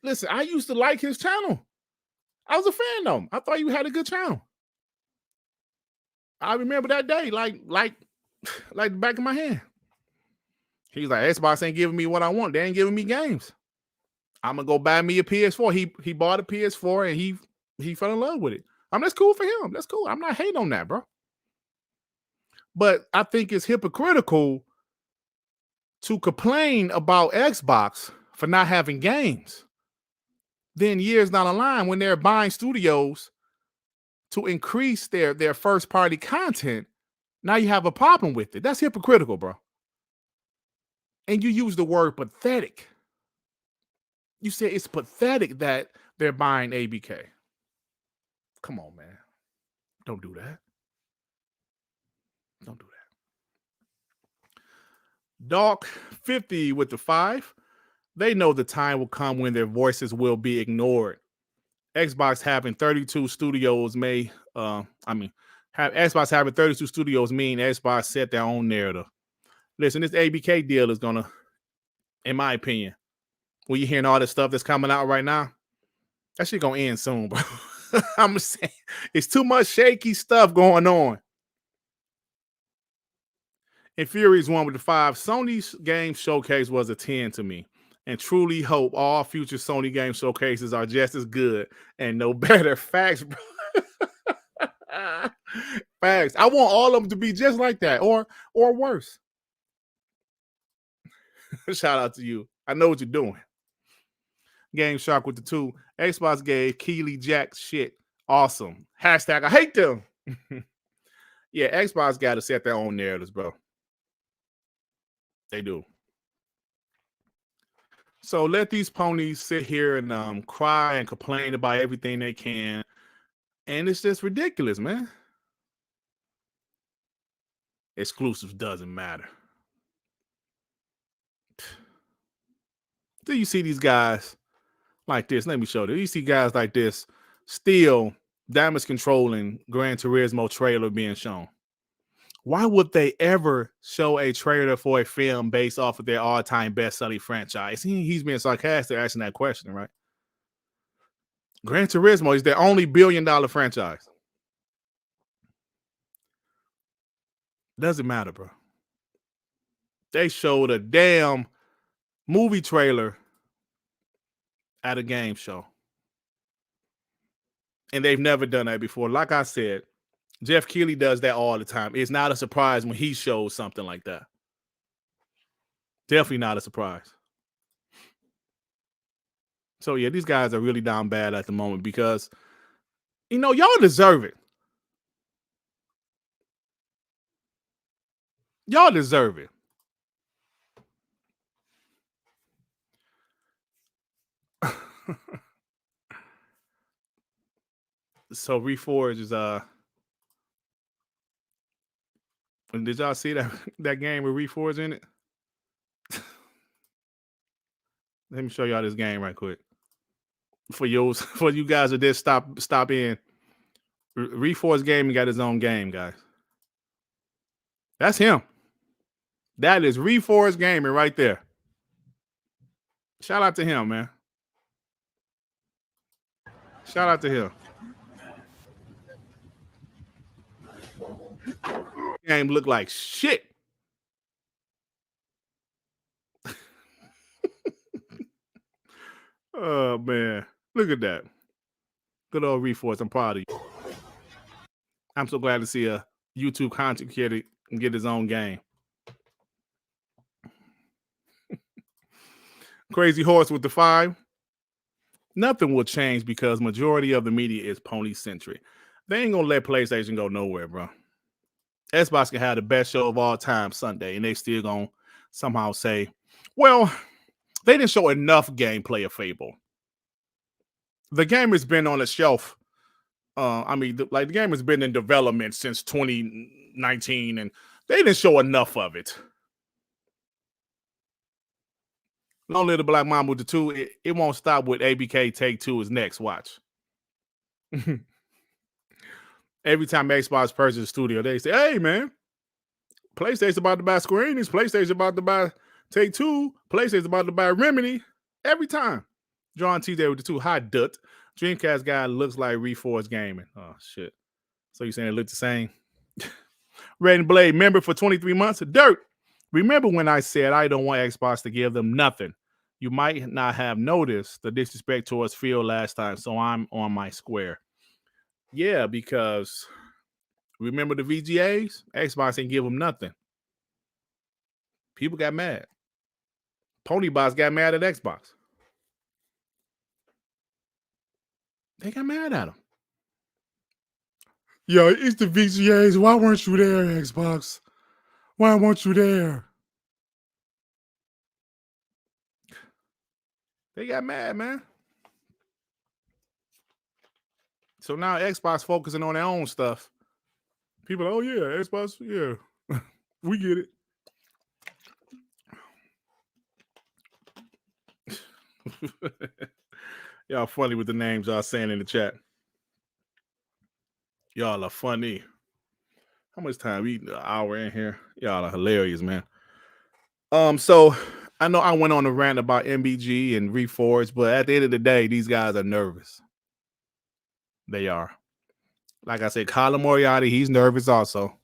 Listen, I used to like his channel. I was a fan of him. I thought you had a good channel. I remember that day like the back of my hand. He's like, Xbox ain't giving me what I want. They ain't giving me games. I'm gonna go buy me a PS4. He bought a PS4 and he fell in love with it. That's cool for him. That's cool. I'm not hating on that, bro. But I think it's hypocritical to complain about Xbox for not having games. Then years down the line, when they're buying studios to increase their first party content, now you have a problem with it. That's hypocritical, bro. And you use the word pathetic. You say it's pathetic that they're buying ABK. Come on, man. Don't do that. Don't do that. Doc 50 with the 5. They know the time will come when their voices will be ignored. Xbox having 32 studios Xbox having 32 studios mean Xbox set their own narrative. Listen, this ABK deal is gonna, in my opinion, when you're hearing all this stuff that's coming out right now, that shit gonna end soon, bro. I'm saying it's too much shaky stuff going on. And Fury's 1 with the 5. Sony's game showcase was a 10 to me. And truly hope all future Sony game showcases are just as good and no better. Facts, bro. Facts. I want all of them to be just like that or worse. Shout out to you. I know what you're doing. Game Shark with the 2. Xbox gave Keely Jack shit. Awesome. Hashtag I hate them. Yeah, Xbox got to set their own narratives, bro. They do. So let these ponies sit here and cry and complain about everything they can. And it's just ridiculous, man. Exclusives doesn't matter. Do you see these guys like this? Let me show you. You see guys like this still damage controlling Gran Turismo trailer being shown. Why would they ever show a trailer for a film based off of their all-time best-selling franchise? He's being sarcastic asking that question, right? Gran Turismo is their only billion-dollar franchise. Doesn't matter, bro. They showed a damn movie trailer at a game show. And they've never done that before. Like I said, Jeff Keighley does that all the time. It's not a surprise when he shows something like that. Definitely not a surprise. So, yeah, these guys are really down bad at the moment because, y'all deserve it. Y'all deserve it. So, Reforge is, did y'all see that game with Reforge in it? Let me show y'all this game right quick. For you guys that did stop in. Reforge Gaming got his own game, guys. That's him. That is Reforge Gaming right there. Shout out to him, man. Shout out to him. Game look like shit. Oh, man. Look at that. Good old Reforge. I'm proud of you. I'm so glad to see a YouTube content creator get his own game. Crazy Horse with the 5. Nothing will change because majority of the media is pony-centric. They ain't going to let PlayStation go nowhere, bro. Xbox can have the best show of all time Sunday, and they still going to somehow say, well, they didn't show enough gameplay of Fable. The game has been on the shelf. The game has been in development since 2019, and they didn't show enough of it. Long Live the Black Mamba with the 2. It won't stop with ABK Take-Two is next. Watch. Every time Xbox purchases a studio, they say, hey, man, PlayStation's about to buy Square Enix. PlayStation's about to buy Take-Two. PlayStation's about to buy Remedy. Every time. John TJ with the 2. Hi, Dut. Dreamcast guy looks like Reforge Gaming. Oh, shit. So you saying it looked the same? Red and Blade member for 23 months. Dirt. Remember when I said I don't want Xbox to give them nothing? You might not have noticed the disrespect towards Phil last time, so I'm on my square. Yeah, because remember the VGAs? Xbox ain't give them nothing. People got mad. Ponybots got mad at Xbox. They got mad at him. Yo, it's the VGAs. Why weren't you there, Xbox? Why weren't you there? They got mad, man. So now Xbox focusing on their own stuff. People are, oh yeah, Xbox, yeah. We get it. Y'all funny with the names y'all saying in the chat. Y'all are funny. How much time? We an hour in here. Y'all are hilarious, man. So I know I went on a rant about MBG and Reforge, but at the end of the day, these guys are nervous. They are. Like I said, Colin Moriarty, he's nervous also.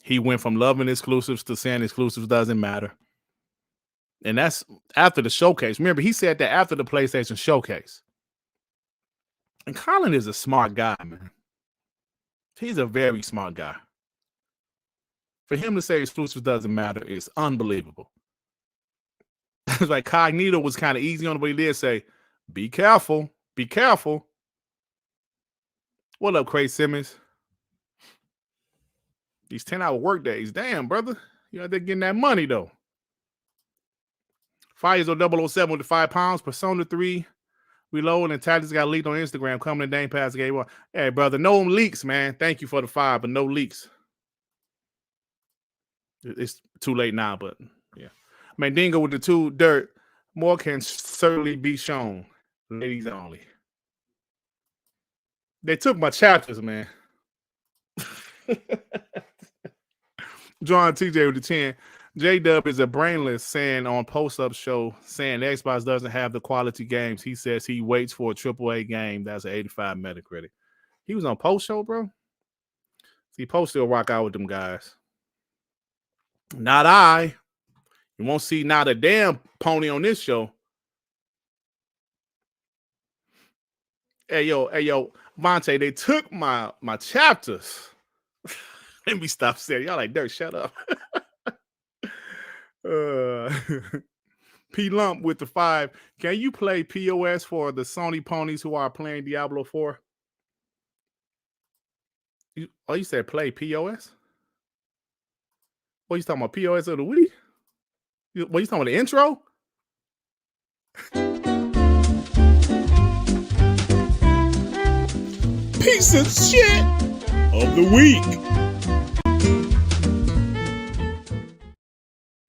He went from loving exclusives to saying exclusives doesn't matter. And that's after the showcase. Remember, he said that after the PlayStation showcase. And Colin is a smart guy, man. He's a very smart guy. For him to say exclusives doesn't matter is unbelievable. It's like Cognito was kind of easy on him, but he did say, be careful. Be careful. What up, Craig Simmons? These 10-hour work days. Damn, brother. You out there getting that money, though. Fires on 007 with the 5 pounds. Persona 3 Reload and Tactics got leaked on Instagram. Coming to Game Pass Game 1. Hey, brother, no leaks, man. Thank you for the 5, but no leaks. It's too late now, but yeah. Mandingo with the 2 Dirt. More can certainly be shown. Ladies only. They took my chapters, man. John TJ with the 10. J-Dub is a brainless saying on post-up show saying Xbox doesn't have the quality games. He says he waits for a AAA game that's an 85 Metacritic. He was on post show, bro. See, post still rock out with them guys. Not I. You won't see not a damn pony on this show. Hey yo, Monte, they took my chapters. Let me stop saying y'all like Dirk, shut up. P Lump with the 5. Can you play POS for the Sony ponies who are playing Diablo 4? You said play POS? What you talking about? POS of the week? What you talking about? The intro? Piece of shit of the week.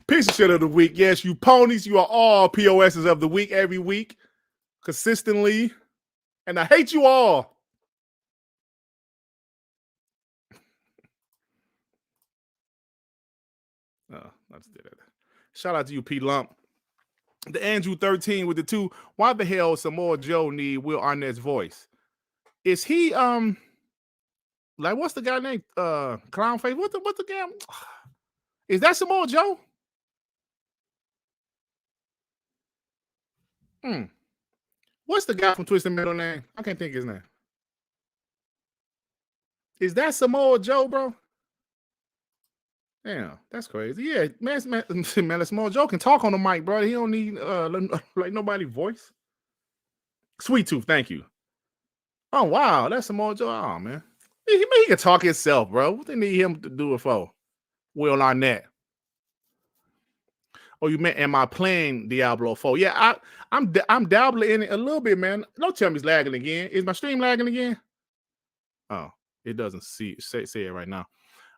Piece of shit of the week. Yes, you ponies, you are all POSs of the week every week, consistently. And I hate you all. Oh, I just did it. Shout out to you, P Lump. The Andrew 13 with the 2. Why the hell Samoa Joe need Will Arnett's voice? Is he like what's the guy named Clownface? What's the damn? Is that Samoa Joe? What's the guy from Twisted Metal name? I can't think his name. Is that Samoa Joe, bro? Damn, that's crazy. Yeah, man, Samoa Joe can talk on the mic, bro. He don't need like nobody's voice. Sweet Tooth, thank you. Oh wow, that's Samoa Joe. Oh man, he can talk himself, bro. What they need him to do it for? Will Arnett. Oh, you meant am I playing Diablo 4? Yeah, I'm dabbling in it a little bit, man. Don't tell me it's lagging again. Is my stream lagging again? Oh, it doesn't say it right now.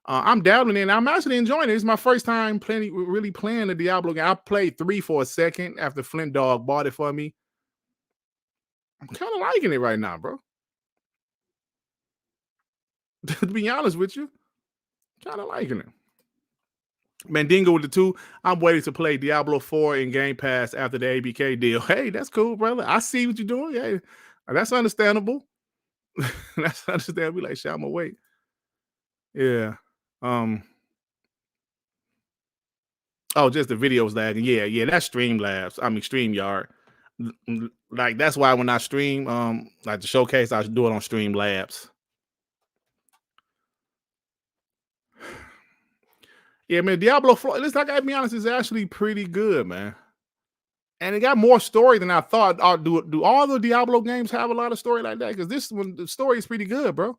I'm dabbling in. I'm actually enjoying it. It's my first time really playing the Diablo game. I played 3 for a second after Flint Dog bought it for me. I'm kind of liking it right now, bro. To be honest with you, kind of liking it. Mandingo with the 2. I'm waiting to play Diablo 4 in Game Pass after the ABK deal. Hey, that's cool, brother. I see what you're doing. Hey, that's understandable. That's understandable. Like, shit, I'm gonna wait. Yeah. Oh, just the videos lagging. Yeah, that's Streamlabs. I mean StreamYard. Like that's why when I stream, like the showcase, I should do it on Streamlabs. Yeah, man, Diablo 4, at least I gotta be honest, is actually pretty good, man. And it got more story than I thought. Do all the Diablo games have a lot of story like that? Because this one, the story is pretty good, bro.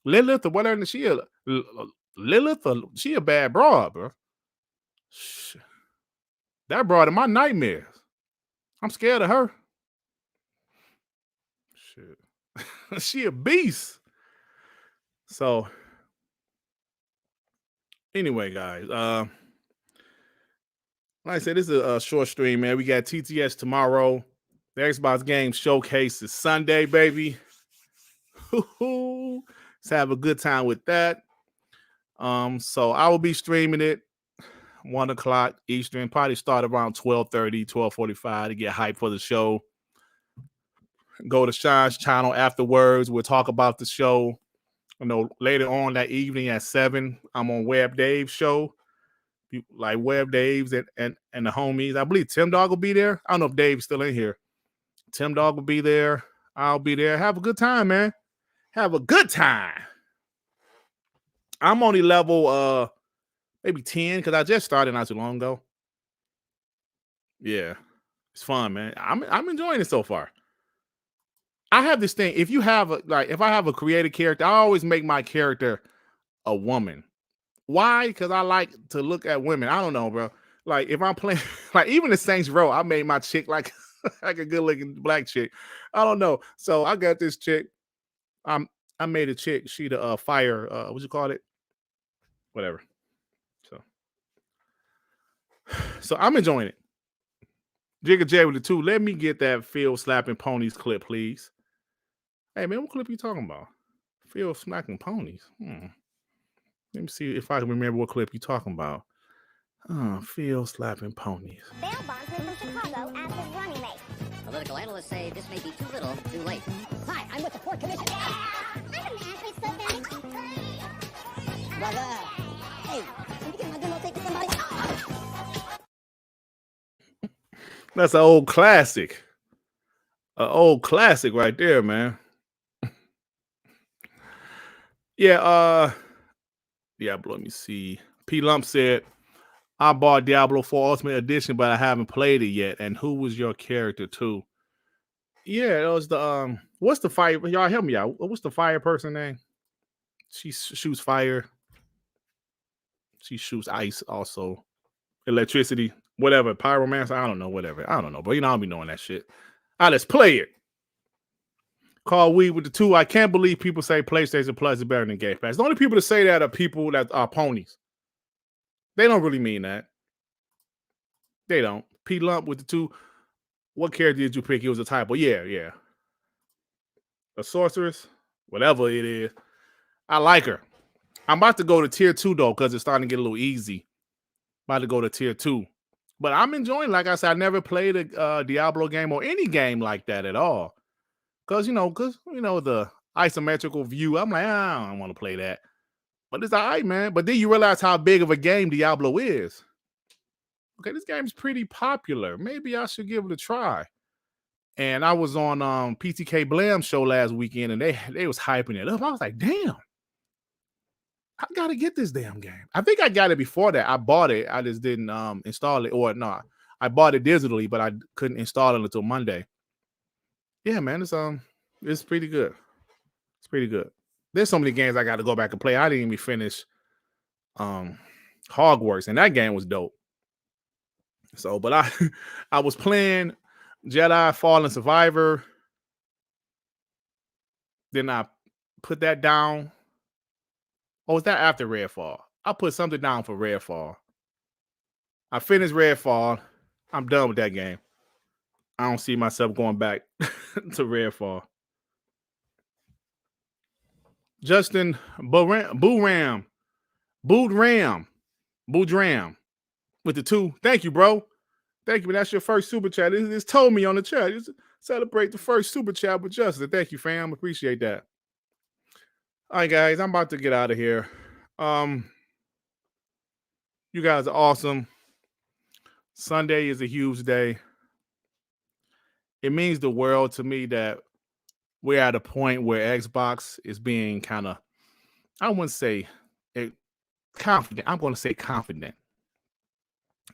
Lilith or whatever, she a bad broad, bro. That broad in my nightmares. I'm scared of her. Shit. She a beast. So anyway, guys, like I said, this is a short stream, man. We got TTS tomorrow. The Xbox Game Showcase is Sunday, baby. Let's have a good time with that. So I will be streaming it 1 o'clock Eastern. Probably start around 12:30, 12:45 to get hyped for the show. Go to Sean's channel afterwards. We'll talk about the show. You know, later on that evening at 7, I'm on Web Dave's show. Like Web Dave's and the homies. I believe Tim Dog will be there. I don't know if Dave's still in here. Tim Dog will be there. I'll be there. Have a good time, man. Have a good time. I'm only level maybe 10 because I just started not too long ago. Yeah, it's fun, man. I'm enjoying it so far. I have this thing. If I have a creative character, I always make my character a woman. Why? Because I like to look at women. I don't know, bro. Like if I'm playing, like even the Saints Row, I made my chick like like a good looking black chick. I don't know. So I got this chick. I made a chick. She the fire. What you call it? Whatever. So I'm enjoying it. Jigga J with the 2. Let me get that Phil slapping ponies clip, please. Hey man, what clip you talking about? Phil smacking ponies. Let me see if I can remember what clip you talking about. Oh, Phil slapping ponies. Bail bondsman from Chicago as his running mate. Political analysts say this may be too little, too late. Hi, I'm with the Port Commission. I'm a man who's so very... Brother! Hey, can you get my demo tape to somebody? That's an old classic. An old classic right there, man. Yeah, Diablo, let me see. P Lump said, I bought Diablo 4 Ultimate Edition, but I haven't played it yet. And who was your character too? Yeah, it was the what's the fire? Y'all help me out. What's the fire person name? She shoots fire. She shoots ice also. Electricity, whatever. Pyromancer, I don't know, whatever. I don't know, but you know, I'll be knowing that shit. Let's play it. Call Weed with the 2. I can't believe people say PlayStation Plus is better than Game Pass. The only people that say that are people that are ponies. They don't really mean that. They don't. P Lump with the 2. What character did you pick? It was a typo. Yeah. A sorceress, whatever it is. I like her. I'm about to go to tier 2 though, because it's starting to get a little easy. About to go to tier 2. But I'm enjoying, like I said, I never played a Diablo game or any game like that at all. Because the isometrical view, I'm like, I don't want to play that. But it's all right, man. But then you realize how big of a game Diablo is. Okay, this game's pretty popular. Maybe I should give it a try. And I was on PTK Blam show last weekend, and they was hyping it up. I was like, damn, I gotta get this damn game. I think I got it before that. I bought it. I just didn't install it. Or no, I bought it digitally, but I couldn't install it until Monday. Yeah, man, it's pretty good. It's pretty good. There's so many games I got to go back and play. I didn't even finish Hogwarts, and that game was dope. So, but I was playing Jedi Fallen Survivor. Then I put that down. Oh, was that after Redfall? I put something down for Redfall. I finished Redfall. I'm done with that game. I don't see myself going back to Redfall. Justin Boodram with the 2. Thank you, bro. Thank you. That's your first super chat. It's told me on the chat. Just celebrate the first super chat with Justin. Thank you, fam. Appreciate that. All right, guys. I'm about to get out of here. You guys are awesome. Sunday is a huge day. It means the world to me that we're at a point where Xbox is being kind of, I wouldn't say confident. I'm going to say confident.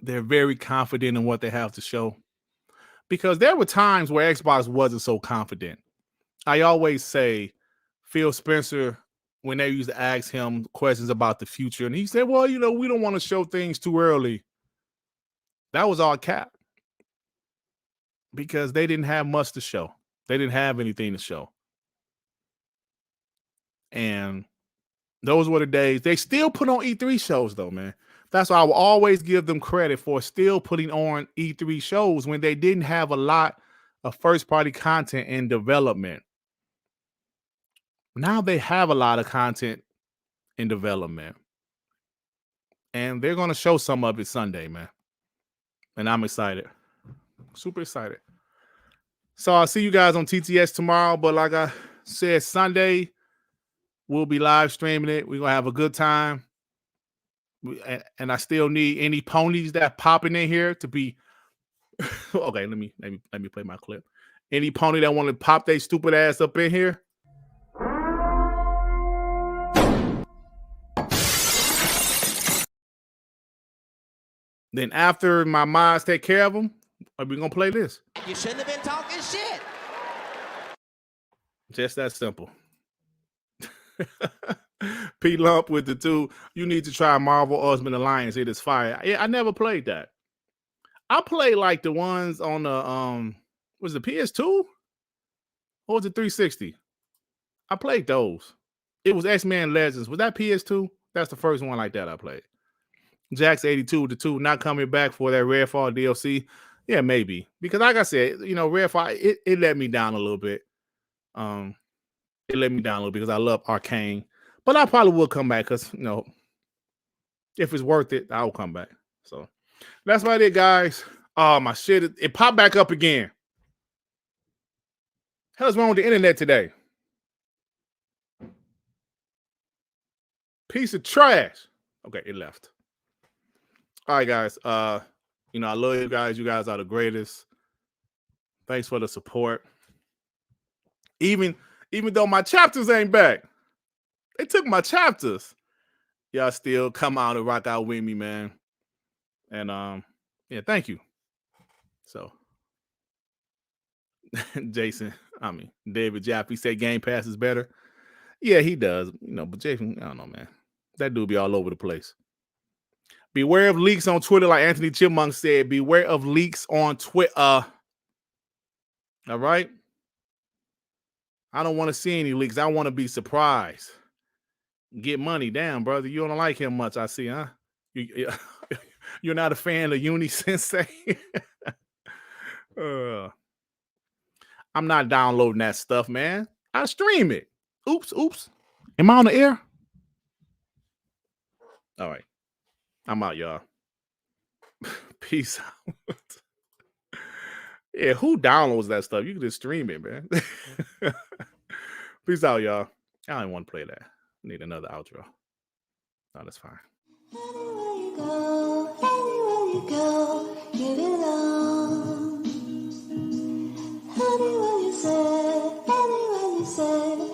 They're very confident in what they have to show. Because there were times where Xbox wasn't so confident. I always say Phil Spencer, when they used to ask him questions about the future, and he said, well, we don't want to show things too early. That was all cap. Because they didn't have much to show. They didn't have anything to show. And those were the days. They still put on E3 shows, though, man. That's why I will always give them credit for still putting on E3 shows when they didn't have a lot of first-party content in development. Now they have a lot of content in development. And they're going to show some of it Sunday, man. And I'm excited. Super excited. So I'll see you guys on TTS tomorrow. But like I said, Sunday, we'll be live streaming it. We're going to have a good time. And I still need any ponies that popping in here to be okay. Let me play my clip. Any pony that want to pop their stupid ass up in here. Then after my mods take care of them, are we gonna play this? You shouldn't have been talking shit. Just that simple. P Lump with the 2. You need to try Marvel Ultimate Alliance. It is fire. I never played that. I played like the ones on the was it PS2 or was it 360? I played those. It was X-Men Legends. Was that PS2? That's the first one like that I played. Jax 82 with the 2 not coming back for that Redfall DLC. Yeah, maybe. Because like I said, Redfall, it let me down a little bit. It let me down a little because I love Arcane. But I probably will come back because, if it's worth it, I'll come back. So that's about it, guys. Oh, my shit. It popped back up again. Hell's wrong with the internet today? Piece of trash. Okay, it left. All right, guys. I love you guys. You guys are the greatest. Thanks for the support. Even though my chapters ain't back, they took my chapters. Y'all still come out and rock out with me, man. And yeah, thank you. So David Jaffe said Game Pass is better. Yeah, he does. But Jason, I don't know, man. That dude be all over the place. Beware of leaks on Twitter, like Anthony Chipmunk said. Beware of leaks on Twitter. All right? I don't want to see any leaks. I want to be surprised. Get money. Damn, brother. You don't like him much, I see, huh? You're not a fan of Uni Sensei? I'm not downloading that stuff, man. I stream it. Oops. Am I on the air? All right. I'm out, y'all. Peace out. Yeah, who downloads that stuff? You can just stream it, man. Peace out, y'all. I don't want to play that. Need another outro. No, that's fine. Anywhere you go, you belong. Anywhere you say,